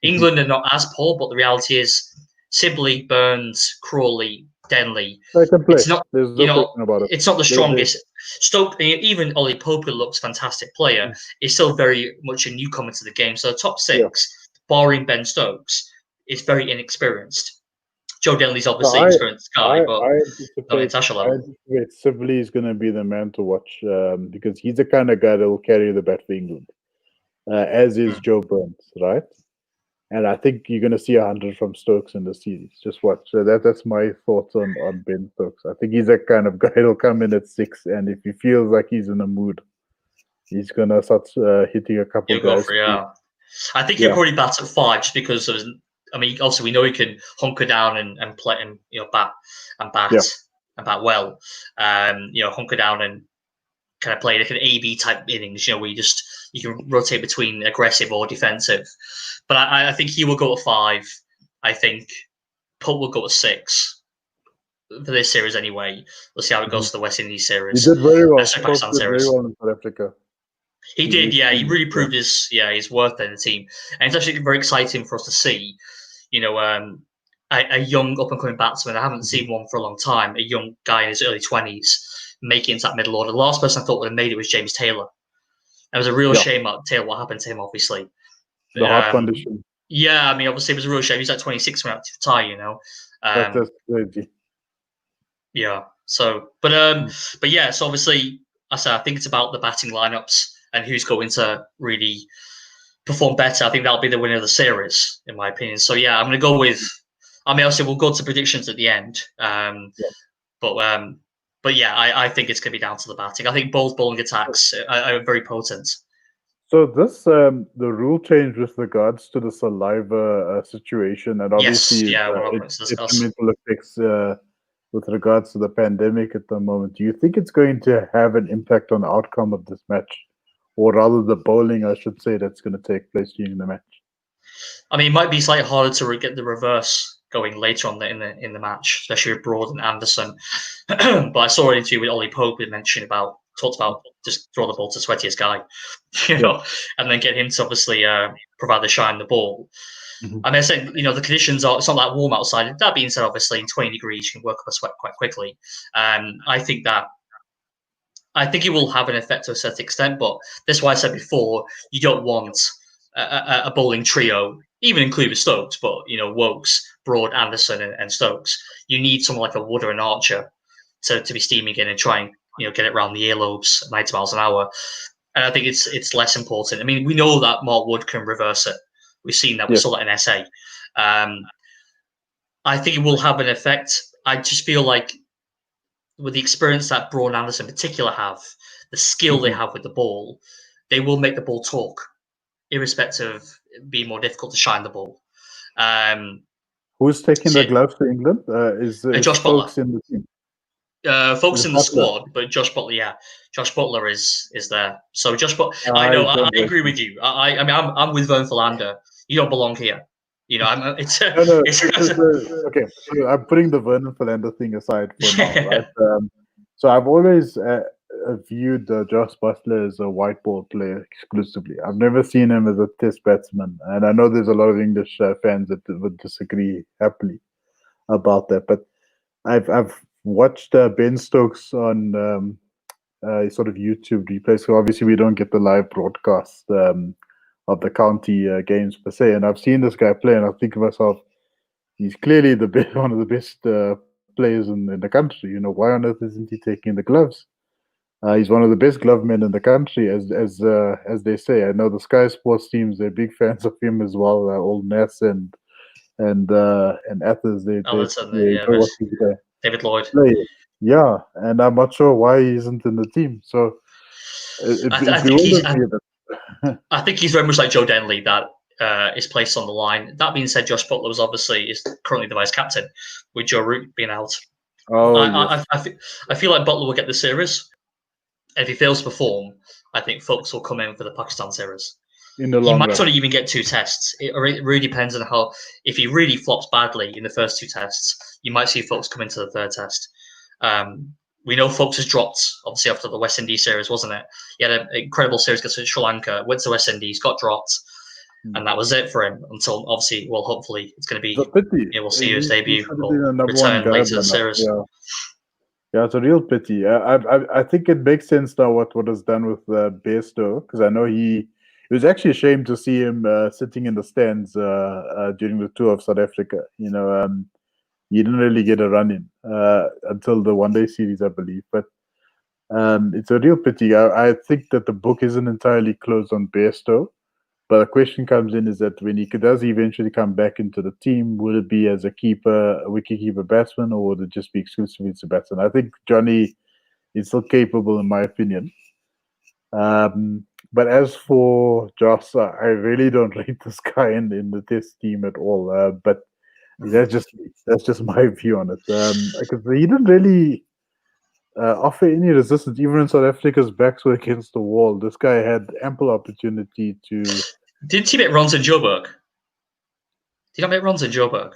England are not as poor, but the reality is Sibley, Burns, Crawley, Denley. It's not, it's not the strongest. Stoke, even Ollie Pope, who looks a fantastic player, is still very much a newcomer to the game. So the top 6, barring Ben Stokes, is very inexperienced. Joe Denley's obviously experienced guy, but not Natasha level. I anticipate Sibley is going to be the man to watch because he's the kind of guy that will carry the bat for England, as is Joe Burns, right? And I think you're going to see 100 from Stokes in the series. Just watch. So that's my thoughts on Ben Stokes. I think he's that kind of guy who'll come in at 6, and if he feels like he's in a mood, he's going to start hitting a couple of guys. I think he'll probably bat at 5 just because of his, I mean, obviously we know he can hunker down and play and bat well. Hunker down and kind of play like an AB type innings, where you can rotate between aggressive or defensive. But I think he will go at 5. I think Pope will go at 6 for this series anyway. We'll see how it goes to the West Indies series. He did very well. Pakistan series. Very well in South Africa. He did, yeah. He really proved his worth in the team, and it's actually very exciting for us to see. A young up and coming batsman. I haven't seen one for a long time. A young guy in his early 20s making it into that middle order. The last person I thought would have made it was James Taylor. It was a real shame about Taylor, what happened to him, obviously. The heart condition. Yeah, I mean, obviously it was a real shame. He's like 26 when out to retire, That's crazy. Yeah. So, but yeah. So obviously, I think it's about the batting lineups and who's going to really perform better. I think that'll be the winner of the series, in my opinion. So yeah, I'm going to go with. I mean, obviously we'll go to predictions at the end. But But yeah, I think it's going to be down to the batting. I think both bowling attacks are very potent. So this the rule change with regards to the saliva situation, and Yes, obviously yeah, what I'm going to discuss. detrimental effects with regards to the pandemic at the moment. Do you think it's going to have an impact on the outcome of this match, or rather the bowling, I should say, that's going to take place during the match? I mean, it might be slightly harder to get the reverse going later on in the match, especially with Broad and Anderson. But I saw an interview with Ollie Pope who talked about just throw the ball to sweatiest guy, and then get him to obviously provide the shine the ball. Mhm. I mean, I said, the conditions are, it's not that warm outside. That being said, obviously in 20 degrees, you can work up a sweat quite quickly. I think it will have an effect to a certain extent, but that's why I said before, you don't want a bowling trio, even including Stokes, but Wokes, Broad, Anderson, and Stokes. You need someone like a Wood or an Archer to be steaming in and try and get it around the earlobes at 90 miles an hour. And I think it's less important. I mean, we know that Mark Wood can reverse it. We've seen that. We saw that in SA. I think it will have an effect. I just feel like with the experience that Broad and Anderson in particular have, the skill they have with the ball, they will make the ball talk, irrespective of it being more difficult to shine the ball. Who's taking the gloves to England? Is Josh Stokes Butler in the team? Folks in the squad, but Josh Butler, Josh Butler is there. So Josh Butler, I know, I agree with you. I mean, I'm with Vern Philander. You don't belong here. Okay. So I'm putting the Vernon Philander thing aside for now, right? So I've always viewed Josh Butler as a white ball player exclusively. I've never seen him as a test batsman, and I know there's a lot of English fans that would disagree happily about that. But I've watched Ben Stokes on sort of YouTube replays. So obviously we don't get the live broadcast of the county games per se. And I've seen this guy play, and I think to myself, he's clearly one of the best players in the country. Why on earth isn't he taking the gloves? He's one of the best glove men in the country, as they say. I know the Sky Sports teams; they're big fans of him as well. Old Ness and Athers, they know what he's David Lloyd. Yeah, and I'm not sure why he isn't in the team. So I think he's very much like Joe Denley, that is placed on the line. That being said, Josh Butler is currently the vice captain, with Joe Root being out. I feel like Butler will get the series. If he fails to perform, I think folks will come in for the Pakistan series. He might not even get 2 tests. It really depends on how. If he really flops badly in the first 2 tests, you might see folks come into the 3rd test. We know folks has dropped, obviously, after the West Indies series, wasn't it? He had an incredible series against Sri Lanka, went to West Indies, got dropped, and that was it for him until, obviously, well, hopefully it's going to be, we'll see his debut or return later in the series. Yeah, it's a real pity. I think it makes sense now what is done with Bairstow, because I know it was actually a shame to see him sitting in the stands during the tour of South Africa. He didn't really get a run in until the one-day series, I believe. But it's a real pity. I think that the book isn't entirely closed on Bairstow. But the question comes in is that when he does eventually come back into the team, will it be as a wicket-keeper batsman, or would it just be exclusively as a batsman? I think Johnny is still capable, in my opinion. But as for Joss, I really don't rate this guy in the Test team at all. But that's just my view on it. Because he didn't really offer any resistance, even when South Africa's backs were against the wall. This guy had ample opportunity to. Did he make runs in Joburg? Did I make runs in Joburg?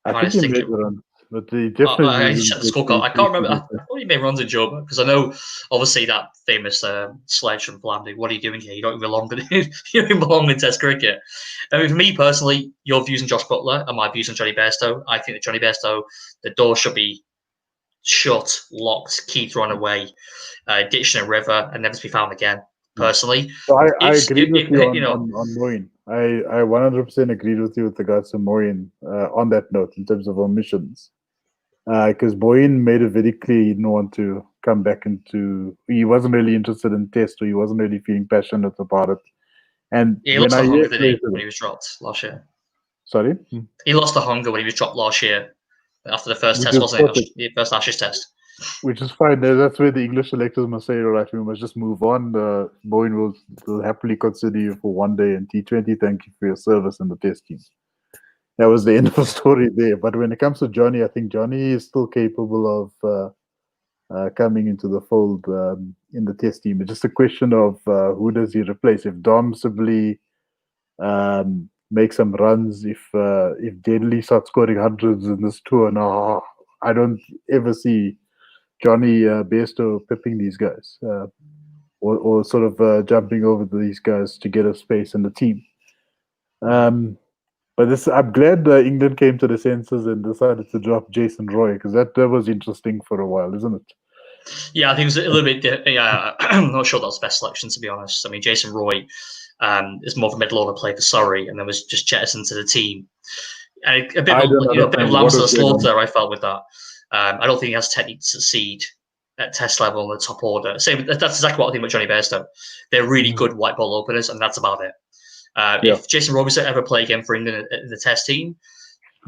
I think he made runs, but he definitely. I checked the scorecard. I can't remember. I thought he made runs in Joburg, because I know, obviously, that famous sledge from Blamby. What are you doing here? You don't belong in Test cricket. I mean, for me personally, your views on Josh Butler and my views on Johnny Bairstow. I think that Johnny Bairstow, the door should be shut, locked, key thrown away, ditched in a river, and never to be found again. Personally, so I agreed with you on Moeen. I 100% agreed with you with regards to Moeen on that note in terms of omissions, because Moeen made it very clear he didn't want to come back into. He wasn't really interested in Test, or he wasn't really feeling passionate about it. And he lost the hunger, didn't he, when he was dropped last year? Sorry, he lost the hunger when he was dropped last year after the first test, wasn't it? The first Ashes test. Which is fine. That's where the English selectors must say, all right, we must just move on. Bowen will happily consider you for one day in T20. Thank you for your service in the test team. That was the end of the story there. But when it comes to Johnny, I think Johnny is still capable of coming into the fold in the test team. It's just a question of who does he replace. If Dom Sibley makes some runs, if Deadly starts scoring hundreds in this tour, now I don't ever see Johnny Bairstow pipping these guys or sort of jumping over these guys to get a space in the team. But I'm glad England came to the senses and decided to drop Jason Roy, because that was interesting for a while, isn't it? Yeah, I think it was a little bit. Yeah, I'm not sure that was the best selection, to be honest. I mean, Jason Roy is more of a middle order player for Surrey, and then was just jettisoned to the team. And a bit of lambs to the slaughter, I felt with that. I don't think he has technique to succeed at test level in the top order. Same, that's exactly what I think about Johnny Bairstow. They're really good white ball openers, and that's about it. If Jason Robinson ever play again for England in the test team,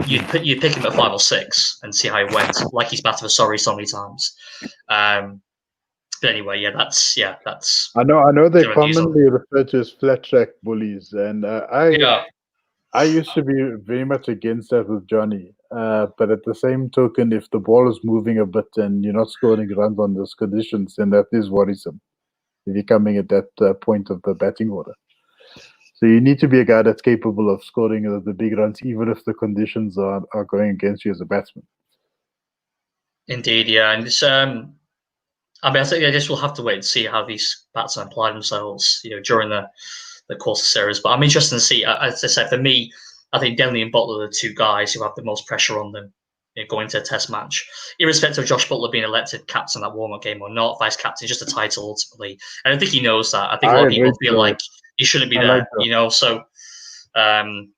you'd pick him at 5 or 6 and see how he went. Like he's batted for Surrey so many times. But anyway, that's. I know they commonly refer to as flat track bullies, and I used to be very much against that with Johnny. But at the same token, if the ball is moving a bit and you're not scoring runs on those conditions, then that is worrisome if you're coming at that point of the batting order. So you need to be a guy that's capable of scoring the big runs, even if the conditions are going against you as a batsman. Indeed, yeah. And it's, I mean, I guess we'll have to wait and see how these batsmen apply themselves, during the course of the series. But I'm interested to see. As I said, for me, I think Denley and Butler are the two guys who have the most pressure on them going to a test match, irrespective of Josh Butler being elected captain that warm-up game or not. Vice captain, just a title ultimately. And I think he knows that. I think a lot of people feel like he shouldn't be there, So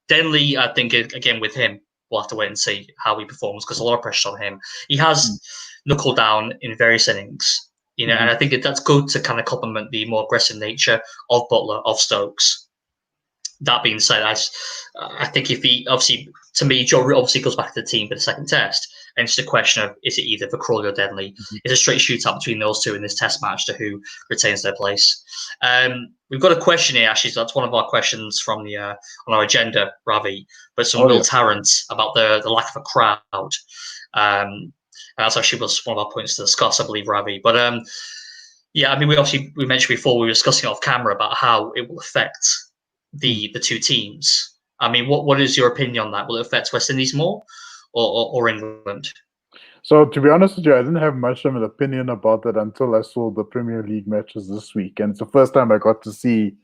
Denley, I think, again, with him, we'll have to wait and see how he performs, because a lot of pressure on him. He has knuckled down in various innings, and I think that's good to kind of complement the more aggressive nature of Butler, of Stokes. That being said, I think if he, obviously, to me, Joe obviously goes back to the team for the second test, and it's a question of, is it either for Crawley or Denley? It's a straight shootout between those two in this test match to who retains their place. We've got a question here, actually, so that's one of our questions from the on our agenda, Ravi, but some Will Tarrant about the lack of a crowd. And that's actually was one of our points to discuss, I believe, Ravi. But I mean, we mentioned before, we were discussing off camera about how it will affect the two teams. I mean, what is your opinion on that? Will it affect West Indies more or England? So, to be honest with you, I didn't have much of an opinion about that until I saw the Premier League matches this week. And it's the first time I got to see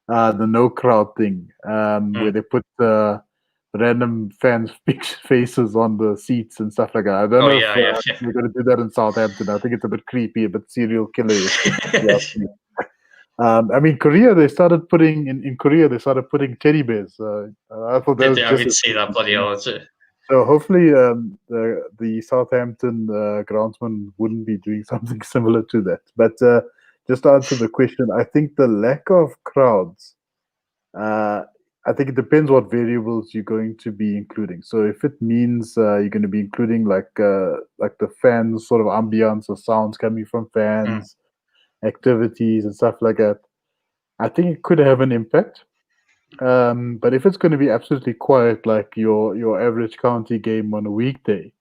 the no crowd thing, where they put random fans' faces on the seats and stuff like that. I don't know if they're going to do that in Southampton. I think it's a bit creepy, a bit serial killer-ish. I mean, Korea, they started putting teddy bears. I thought that was I did see that, bloody hell. So hopefully the Southampton groundsman wouldn't be doing something similar to that. But just to answer the question, I think the lack of crowds, I think it depends what variables you're going to be including. So if it means you're going to be including like the fans, sort of ambience or sounds coming from fans, activities and stuff like that, I think it could have an impact. But if it's going to be absolutely quiet, like your average county game on a weekday,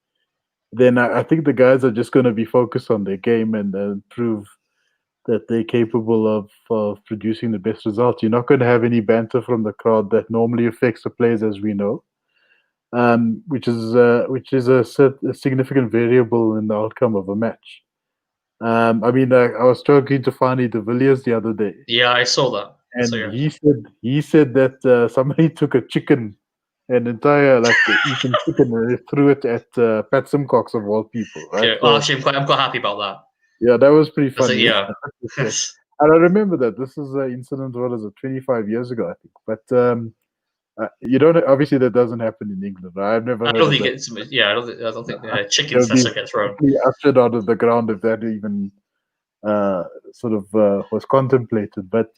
then I think the guys are just going to be focused on their game and prove that they're capable of producing the best results. You're not going to have any banter from the crowd that normally affects the players, as we know, which is a significant variable in the outcome of a match. I mean, I was talking to Fani de Villiers the other day. Yeah, I saw that. And he said that somebody took a chicken, an entire eaten chicken, and they threw it at Pat Simcox of all people. Right? Yeah. Actually, I'm quite happy about that. Yeah, that was pretty funny. Yeah. And I remember that this is an incident. What is it? 25 years ago, I think. But you don't. Obviously, that doesn't happen in England. Right? I've never. I don't think it's. Yeah, I don't think chickens necessarily get thrown. Ushered out of the ground if that even was contemplated. But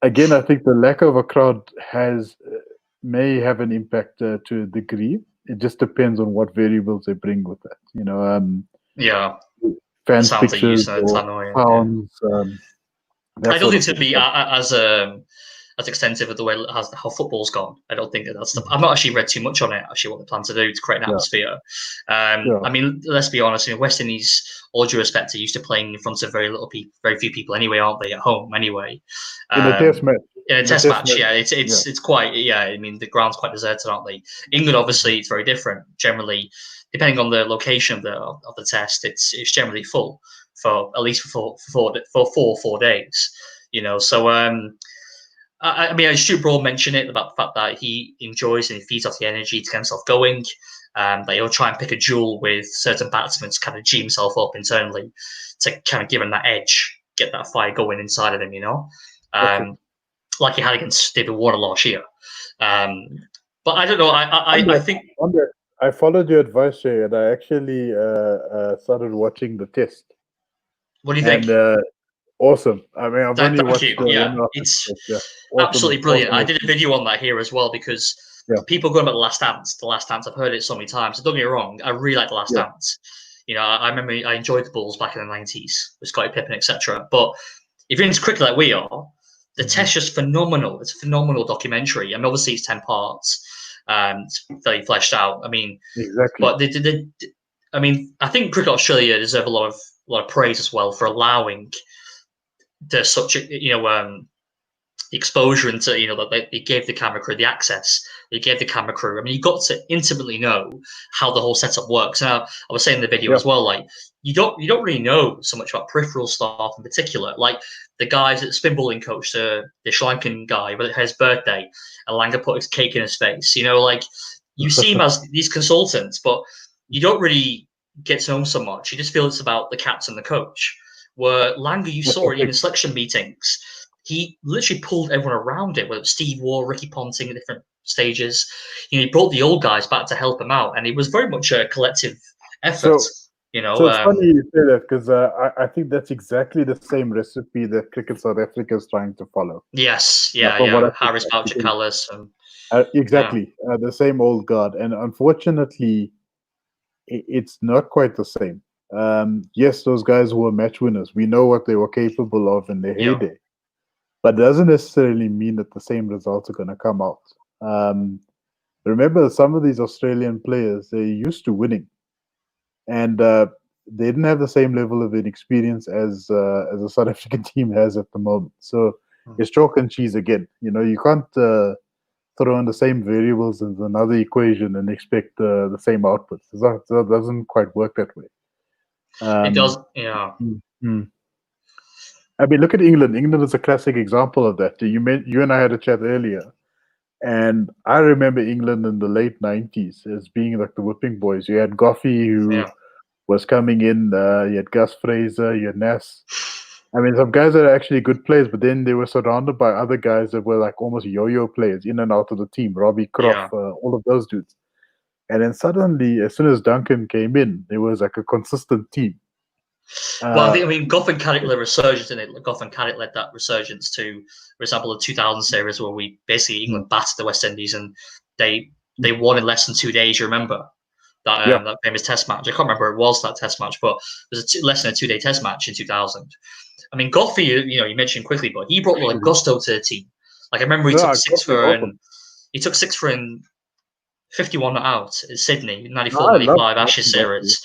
again, I think the lack of a crowd may have an impact to a degree. It just depends on what variables they bring with that. Yeah, fans sounds they use pictures or annoying. sounds. That I don't sort think of it's going to thing. be as extensive as the way how football's gone. I don't think that's Mhm. I've not actually read too much on it. Actually, what they plan to do to create an atmosphere. Yeah. I mean, let's be honest. West Indies, all due respect, are used to playing in front of very few people anyway, aren't they? At home, anyway. In a test match. In a test match, yeah, it's quite, yeah. I mean, the ground's quite deserted, aren't they? England, obviously, it's very different. Generally, depending on the location of the test, it's generally full for at least for 4 days. So I mean, Stuart Broad mentioned it about the fact that he enjoys and he feeds off the energy to get himself going. That he'll try and pick a duel with certain batsmen to kind of G himself up internally to kind of give him that edge, get that fire going inside of him, like he had against David Warner last year. But I don't know. I think I followed your advice, Jay, and I actually started watching the test. What do you think? Awesome. I mean, I've only watched it's awesome, absolutely brilliant. awesome. I did a video on that here as well because people going about The Last Dance. The Last Dance, I've heard it so many times. So don't get me wrong, I really like The Last Dance. I remember I enjoyed the Bulls back in the 90s with Scottie Pippen, etc. But if you're into cricket like we are, the test is phenomenal. It's a phenomenal documentary. I mean, obviously it's 10 parts. It's very fleshed out. I mean, exactly. But I mean, I think Cricket Australia deserve a lot of praise as well for allowing such a exposure into that they gave the camera crew the access. They gave the camera crew. I mean, you got to intimately know how the whole setup works. Now, I was saying in the video as well, like you don't really know so much about peripheral stuff in particular. Like the guys at the spin bowling coach, the Sri Lankan guy, but his birthday, and Langer put his cake in his face. Like you see him as these consultants, but you don't really get to know him so much. You just feel it's about the captain, the coach. Where Langer, you saw it in the selection meetings. He literally pulled everyone around it, whether it was Steve Waugh, Ricky Ponting at different stages. He brought the old guys back to help him out, and it was very much a collective effort. So it's funny you say that because I think that's exactly the same recipe that Cricket South Africa is trying to follow. Yes, Harris Boucher Callis. Exactly, the same old guard. And unfortunately, it's not quite the same. Yes, those guys were match winners. We know what they were capable of in their heyday. But it doesn't necessarily mean that the same results are going to come out. Remember, some of these Australian players, they're used to winning. And they didn't have the same level of inexperience as the South African team has at the moment. So it's chalk and cheese again. You can't throw in the same variables as another equation and expect the same outputs. It doesn't quite work that way. It does, yeah. I mean, look at England. England is a classic example of that. You and I had a chat earlier, and I remember England in the late 90s as being like the whipping boys. You had Goffey, who was coming in. You had Gus Fraser. You had Nass. I mean, some guys that are actually good players, but then they were surrounded by other guys that were like almost yo-yo players in and out of the team. Robbie Croft, all of those dudes. And then suddenly, as soon as Duncan came in, there was like a consistent team. Well, I mean, Goff and Carrick led a resurgence in it. Goff and Carrick led that resurgence to, for example, the 2000 series where we basically England battered the West Indies and they won in less than 2 days. You remember that famous Test match? I can't remember who it was that Test match, but it was less than a 2 day Test match in 2000. I mean, Goffey, you mentioned quickly, but he brought like gusto to the team. Like I remember he took six for in 51 out at Sydney, 94-95 Ashes series.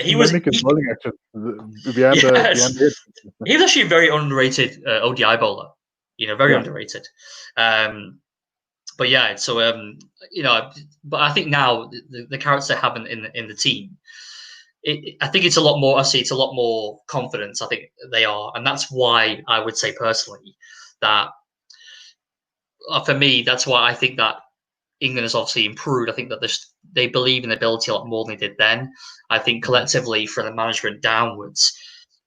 He was bowling action behind the He was actually a very underrated ODI bowler. Very underrated. But yeah, so but I think now the characters they have in the team, I think it's a lot more. I see it's a lot more confidence. I think they are, and that's why I would say personally that for me, that's why I think that England has obviously improved. I think that they believe in the ability a lot more than they did then. I think collectively, from the management downwards,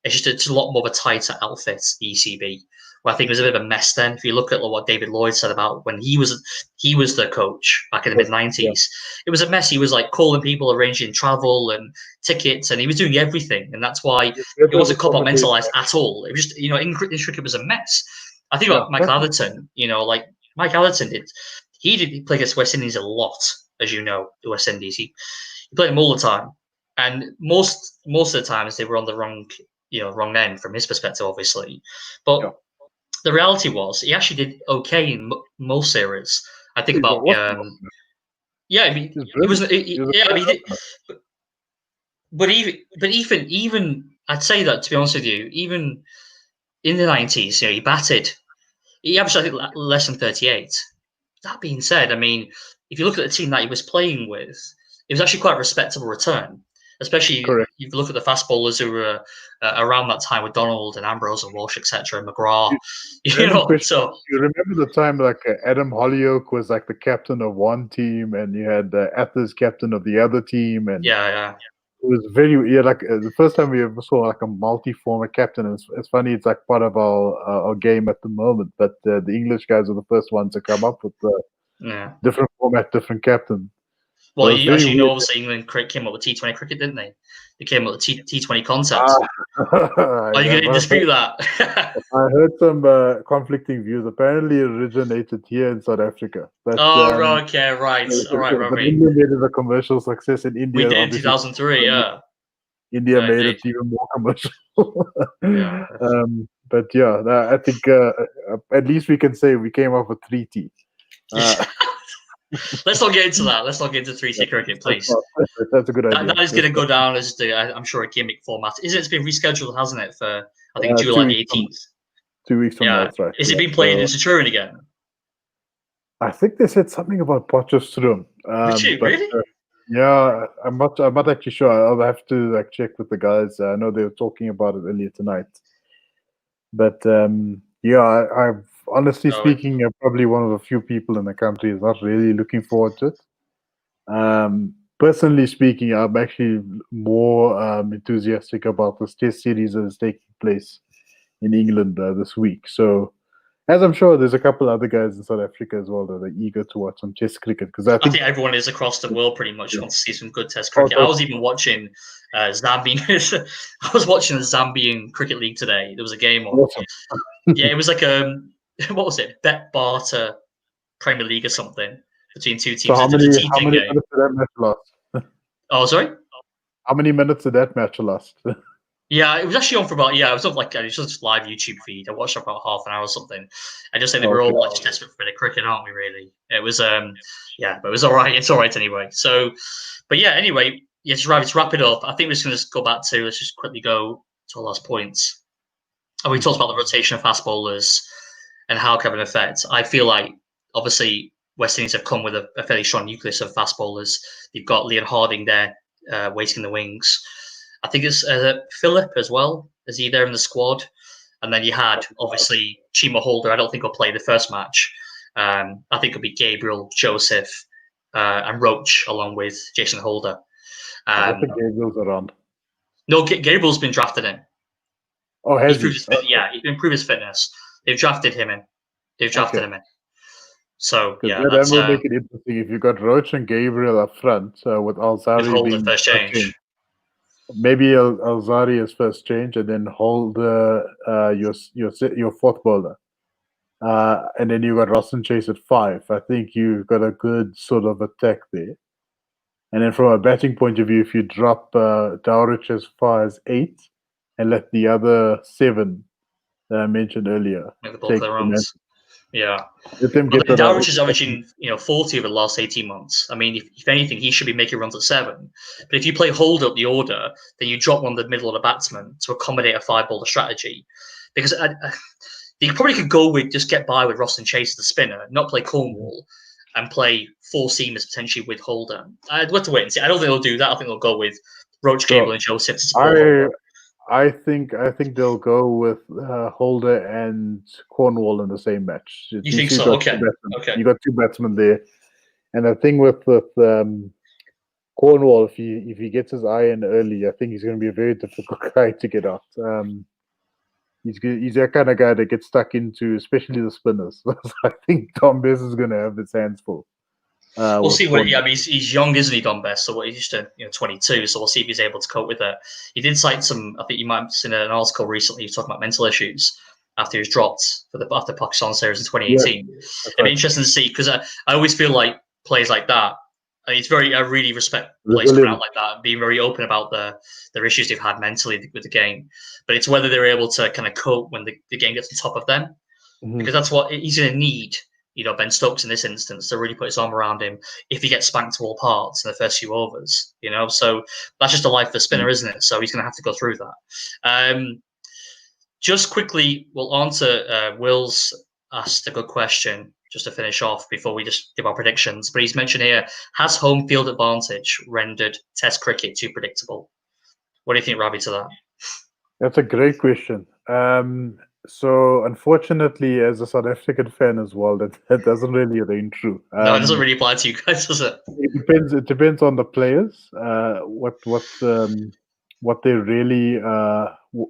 it's a lot more of a tighter outfit, the ECB. Well, I think it was a bit of a mess then. If you look at what David Lloyd said about when he was the coach back in the mid-90s, it was a mess. He was like calling people, arranging travel and tickets, and he was doing everything. And that's why it wasn't compartmentalized at all. It was just, in cricket, it was a mess. I think about Mike Atherton, like Mike Atherton did. He play against West Indies a lot, as you know, the West Indies. He played them all the time. and most of the times they were on the wrong end from his perspective, obviously. But the reality was he actually did okay in most series. I think about yeah, I mean, it was yeah, I mean, but even I'd say that, to be honest with you, even in the 90s, he batted. He averaged, I think, less than 38. That being said, I mean, if you look at the team that he was playing with, it was actually quite a respectable return. Especially if you look at the fast bowlers who were around that time with Donald and Ambrose and Walsh, etc., and McGrath. So you remember the time like Adam Hollyoak was like the captain of one team, and you had Athers captain of the other team, and yeah. It was very like the first time we ever saw like a multi-former captain. It's funny, it's like part of our game at the moment. But the English guys are the first ones to come up with the different format, different captain. Well, you actually know, obviously, England came up with T20 cricket, didn't they? They came up with T20 concept. Are you going to dispute that? I heard some conflicting views. Apparently, it originated here in South Africa. But, okay, right. All right, but Ravi. England made it a commercial success in India. We did in 2003, yeah. India made it even more commercial. Yeah. But yeah, I think at least we can say we came up with 3T. Let's not get into that. Let's not get into 3T cricket, please. That's a good idea. That is going to go down as I'm sure, a gimmick format. It's been rescheduled, hasn't it, for I think July the 18th? 2 weeks from now, that's right. Is it being played in Citroen again? I think they said something about Potchefstroom. Really? Yeah, I'm not actually sure. I'll have to check with the guys. I know they were talking about it earlier tonight. But yeah, I've honestly speaking, I'm probably one of the few people in the country who's not really looking forward to it. Personally speaking, I'm actually more enthusiastic about this Test series that is taking place in England this week. So, as I'm sure there's a couple other guys in South Africa as well that are eager to watch some Test cricket. Because I think everyone is across the world pretty much wants to see some good Test cricket. I was even watching Zambian. I was watching the Zambian Cricket League today. There was a game on. Awesome. Yeah, it was like what was it? Bet Barter Premier League or something between two teams. So how many minutes did that match last? Oh, sorry. How many minutes did that match last? Yeah, it was actually on for about it was on it was just live YouTube feed. I watched it for about half an hour or something. I just said they were all desperate for a bit of cricket, aren't we? Really, it was but it was all right. It's all right anyway. So, but yeah, anyway, just wrap it up. I think we're just going to go back to let's just quickly go to our last points. And we talked about the rotation of fast bowlers and how it can have an effect. I feel like obviously West Indies have come with a fairly strong nucleus of fast bowlers. You've got Leon Harding there, waiting in the wings. I think it's Philip as well. Is he there in the squad? And then you had, obviously, Chima Holder. I don't think he'll play the first match. I think it'll be Gabriel, Joseph, and Roach, along with Jason Holder. I don't think Gabriel's around. No, Gabriel's been drafted in. Oh, has he? Yeah, he's improved his fitness. They've drafted him in. So, yeah. That will make it interesting if you've got Roach and Gabriel up front with Alzari being first change. Maybe Alzari is first change, and then Holder your fourth bowler, and then you got Roston Chase at 5. I think you've got a good sort of attack there. And then from a batting point of view, if you drop Dowrich as far as 8 and let the other 7 that I mentioned earlier take the runs. Yeah. Let them get Dowrich is averaging 40 over the last 18 months. I mean, if anything, he should be making runs at 7. But if you play hold up the order, then you drop one in the middle of the batsman to accommodate a 5-bowler strategy. Because you probably could go with just get by with Roston Chase, the spinner, not play Cornwall, and play 4 seamers potentially with Holder. I'd have to wait and see. I don't think they'll do that. I think they'll go with Roach, Cable, and Joseph to support Holder. I think they'll go with Holder and Cornwall in the same match. You think so? Okay. You got 2 batsmen there, and the thing with Cornwall, if he gets his eye in early, I think he's going to be a very difficult guy to get out. He's that kind of guy that gets stuck into, especially the spinners. So I think Tom Bess is going to have his hands full. We'll see what. Yeah, I mean, he's young, isn't he, Don Best? So he's just 22. So we'll see if he's able to cope with it. He did cite some. I think you might have seen an article recently. He was talking about mental issues after he was dropped after Pakistan series in 2018. Yeah, it'd be interesting to see because I always feel like players like that it's very, I really respect players coming out like that, being very open about their issues they've had mentally with the game. But it's whether they're able to kind of cope when the game gets on top of them, because that's what he's going to need. Ben Stokes in this instance to really put his arm around him if he gets spanked to all parts in the first few overs. So that's just a life for a spinner, isn't it? So he's going to have to go through that. Just quickly, we'll answer Will's asked a good question just to finish off before we just give our predictions. But he's mentioned here, has home field advantage rendered Test cricket too predictable? What do you think, Ravi, to that? That's a great question. So unfortunately, as a South African fan as well, that doesn't really ring true. No, it doesn't really apply to you guys, does it? It depends on the players, what they really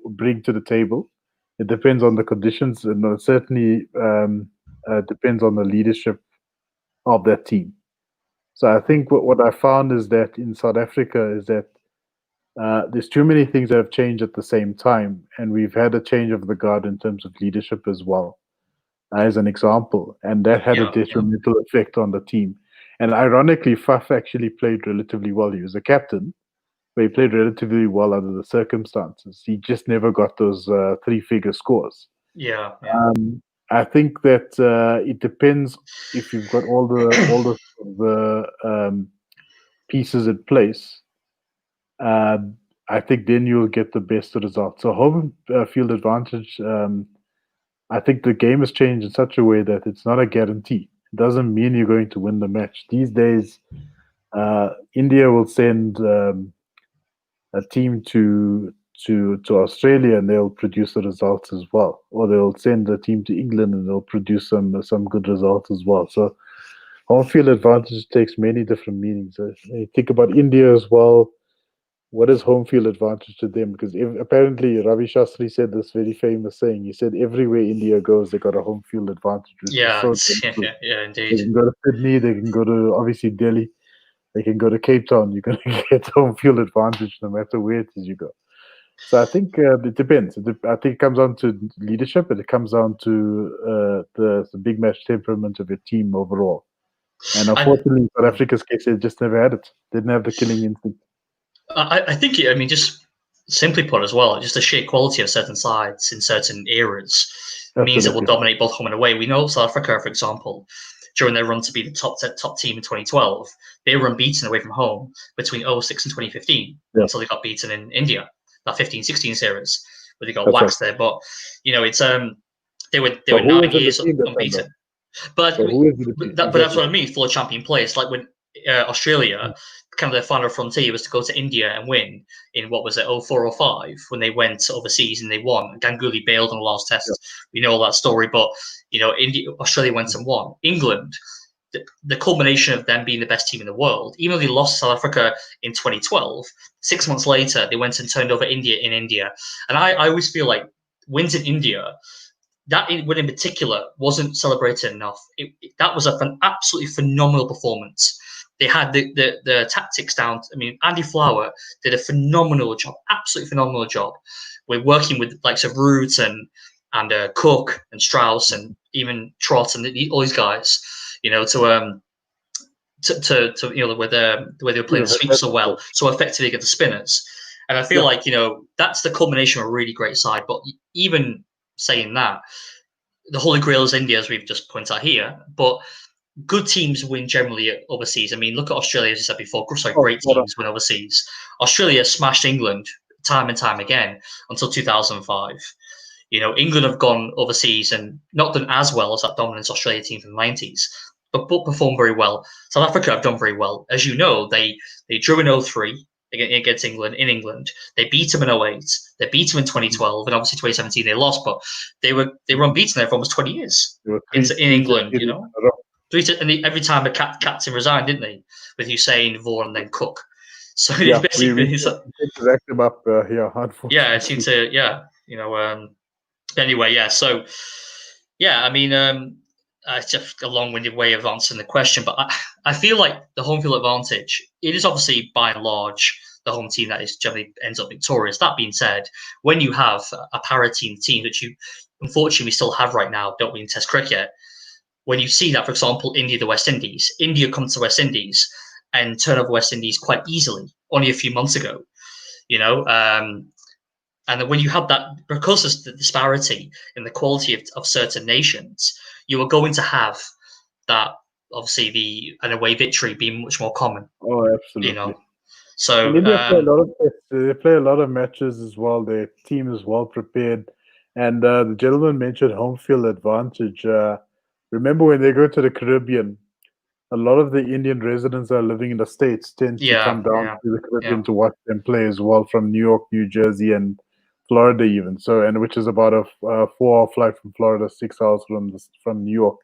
bring to the table. It depends on the conditions, and it certainly depends on the leadership of that team. So I think what I found is that in South Africa is that there's too many things that have changed at the same time, and we've had a change of the guard in terms of leadership as well, as an example, and that had a detrimental effect on the team. And ironically, Faf actually played relatively well. He was a captain, but he played relatively well under the circumstances. He just never got those three-figure scores. Yeah. I think that it depends if you've got all the pieces in place. I think then you'll get the best results. So home field advantage, I think the game has changed in such a way that it's not a guarantee. It doesn't mean you're going to win the match. These days, India will send a team to Australia and they'll produce the results as well. Or they'll send a team to England and they'll produce some good results as well. So home field advantage takes many different meanings. You think about India as well. What is home field advantage to them? Because apparently Ravi Shastri said this very famous saying. He said everywhere India goes, they got a home field advantage. Yeah, indeed. They can go to Sydney, they can go to obviously Delhi, they can go to Cape Town. You're going to get home field advantage no matter where it is you go. So I think it depends. I think it comes down to leadership, and it comes down to the big match temperament of your team overall. And unfortunately, in South Africa's case, they just never had it. They didn't have the killing instinct. I think, just simply put as well, just the sheer quality of certain sides in certain eras means it will dominate both home and away. We know South Africa, for example, during their run to be the top team in 2012, they were unbeaten away from home between 2006 and 2015 until they got beaten in India, that 15-16 series where they got waxed there. But it's they were 9 years unbeaten. But that's what I mean. Full of champion players, like when Australia, kind of their final frontier was to go to India and win in what was it, 04-05, when they went overseas and they won. Ganguly bailed on the last test. We know all that story, but Australia went and won. England, the culmination of them being the best team in the world, even though they lost South Africa in 2012, 6 months later they went and turned over India in India. And I always feel like wins in India, that win in particular wasn't celebrated enough. That was an absolutely phenomenal performance. They had the tactics down. I mean, Andy Flower did a phenomenal job, absolutely phenomenal job. We're working with likes of Root and Cook and Strauss and even Trott and all these guys, to the way they were playing the sweep so well, so effectively against the spinners. And I feel like that's the culmination of a really great side. But even saying that, the Holy Grail is India, as we've just pointed out here, but good teams win generally overseas. I mean, look at Australia, as I said before. Great teams win overseas. Australia smashed England time and time again until 2005. England have gone overseas and not done as well as that dominant Australia team from the 90s, but performed very well. South Africa have done very well. As you know, they drew in 2003 against England in England. They beat them in 2008. They beat them in 2012, and obviously 2017 they lost, but they were unbeaten there for almost 20 years in England. Every time a captain resigned, didn't they? With Hussein, Vaughan, and then Cook. So we racked them up here, unfortunately. Yeah, it seemed to. Anyway, so I mean, it's just a long-winded way of answering the question, but I feel like the home field advantage, it is obviously by and large the home team that is generally ends up victorious. That being said, when you have a parity team, which you unfortunately we still have right now, don't we, in Test cricket, when you see that, for example, India, the West Indies, India comes to West Indies and turn over West Indies quite easily only a few months ago, you know. And then when you have that, because of the disparity in the quality of certain nations, you are going to have that, obviously, an away victory being much more common. Oh, absolutely. You know, so and India play a lot of matches as well. Their team is well prepared, and the gentleman mentioned home field advantage. Remember when they go to the Caribbean, a lot of the Indian residents that are living in the States tend to come down to the Caribbean to watch them play as well, from New York, New Jersey, and Florida even. So, and which is about a 4-hour flight from Florida, 6 hours from New York.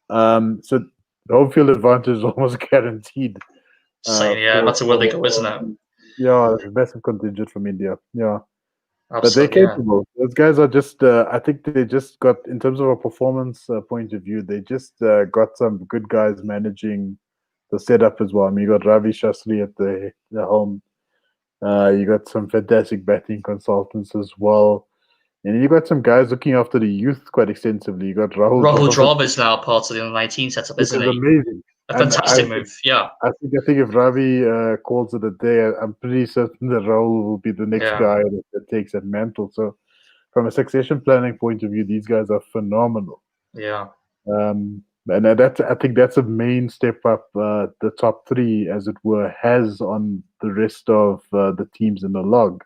So the home field advantage is almost guaranteed. That's a where they go, isn't it? Yeah, massive contingent from India. Yeah. Absolutely, but they're capable. Those guys are just, I think they just got, in terms of a performance point of view, they just got some good guys managing the setup as well. I mean, you got Ravi Shastri at the helm. You got some fantastic batting consultants as well. And you got some guys looking after the youth quite extensively. You got Rahul Dravid is now part of the under-19 setup, isn't he? Amazing. A fantastic move, yeah. I think if Ravi calls it a day, I'm pretty certain that Rahul will be the next guy that takes that mantle. So, from a succession planning point of view, these guys are phenomenal. Yeah. And I think that's a main step up. The top three, as it were, has on the rest of the teams in the log.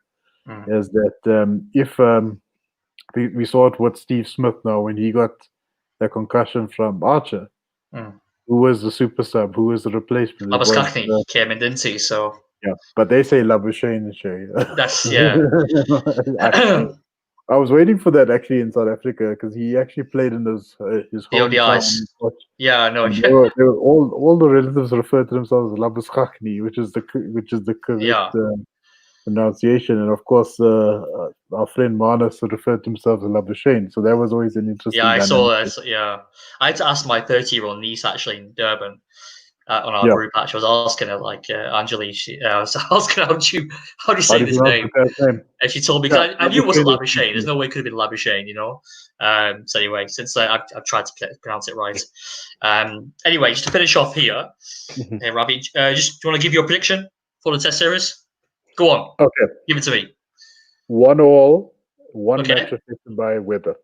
Is that if we saw it with Steve Smith now when he got the concussion from Archer. Who was the super sub? Who was the replacement? Labuschagne came in, didn't he? So yeah, but they say Labuschagne. That's I was waiting for that actually in South Africa because he actually played in his hometown. Yeah, I know. They were all the relatives refer to themselves as Labuschagne, which is the correct pronunciation. And of course, our friend Manus referred to himself as Labuschagne. So that was always an interesting. Yeah, I saw that. Yeah, I had to ask my 30-year-old niece actually in Durban on our group. Actually, I was asking her, like, Anjali. I was asking how do you say this name? And she told me, because I knew it wasn't Labuschagne. There's no way it could have been Labuschagne, you know. So anyway, since I've tried to pronounce it right. Anyway, just to finish off here, hey Ravi, just do you want to give your prediction for the Test series? Go on. Okay. Give it to me. 1-1, one match affected by weather.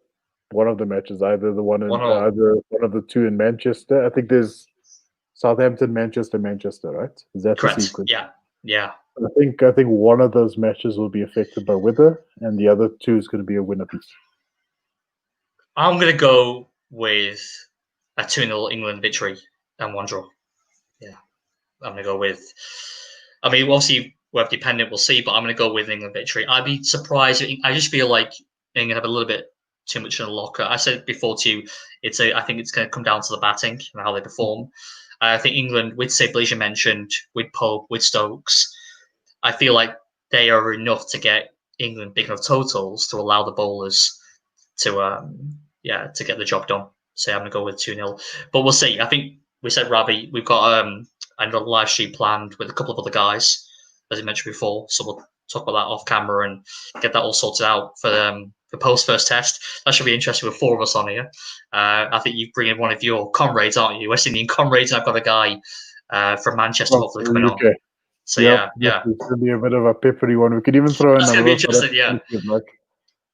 One of the matches, either the one in either one of the two in Manchester. I think there's Southampton, Manchester, right? Is that correct? The sequence? Yeah. I think one of those matches will be affected by weather, and the other two is going to be a winner piece. I'm going to go with a 2-0 England victory and 1 draw. Yeah, I'm going to go with. I mean, obviously, we're dependent. We'll see, but I'm going to go with England victory. I'd be surprised. I just feel like England have a little bit too much in the locker. I said before to you, I think it's going to come down to the batting and how they perform. I think England, with say Blazer mentioned, with Pope, with Stokes, I feel like they are enough to get England big enough totals to allow the bowlers to get the job done. So I'm going to go with 2-0. But we'll see. I think we said, Ravi, we've got another live stream planned with a couple of other guys, as I mentioned before. So we'll talk about that off camera and get that all sorted out for post first test. That should be interesting with 4 of us on here. I think you bring in one of your comrades, aren't you? West Indian comrades. I've got a guy from Manchester hopefully coming on. So yeah. It's going to be a bit of a peppery one. We could even throw in another. That's going to be interesting. Yeah.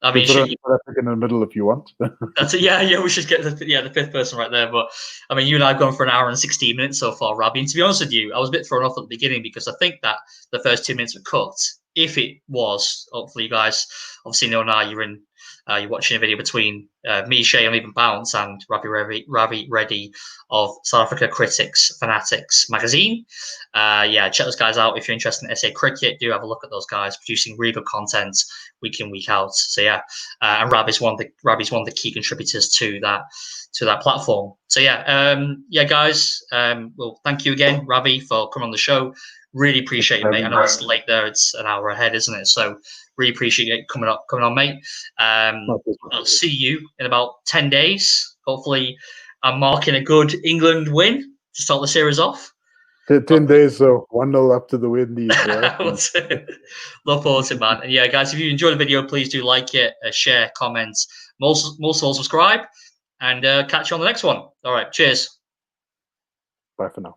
I mean, South Africa in the middle if you want. That's it. Yeah. We should get the 5th person right there. But I mean, you and I have gone for an hour and 16 minutes so far, Ravi. And to be honest with you, I was a bit thrown off at the beginning because I think that the first 2 minutes were cut. If it was, hopefully, you guys obviously know now you're watching a video between me, Shay, and even Bounce, and Ravi Reddy of South Africa Critics Fanatics Magazine. Check those guys out if you're interested in SA Cricket. Do have a look at those guys producing really good content week in, week out. So and Ravi's one of the key contributors to that platform. So guys. Well, thank you again, Ravi, for coming on the show. Really appreciate it, mate. I know it's late there; it's an hour ahead, isn't it? So really appreciate it coming on, mate. I'll see you in about 10 days. Hopefully, I'm marking a good England win to start the series off. 10 days, so 1-0 up to the Windies. Right? Look forward to it, man. And guys, if you enjoyed the video, please do like it, share, comment, most of all subscribe, and catch you on the next one. All right, cheers. Bye for now.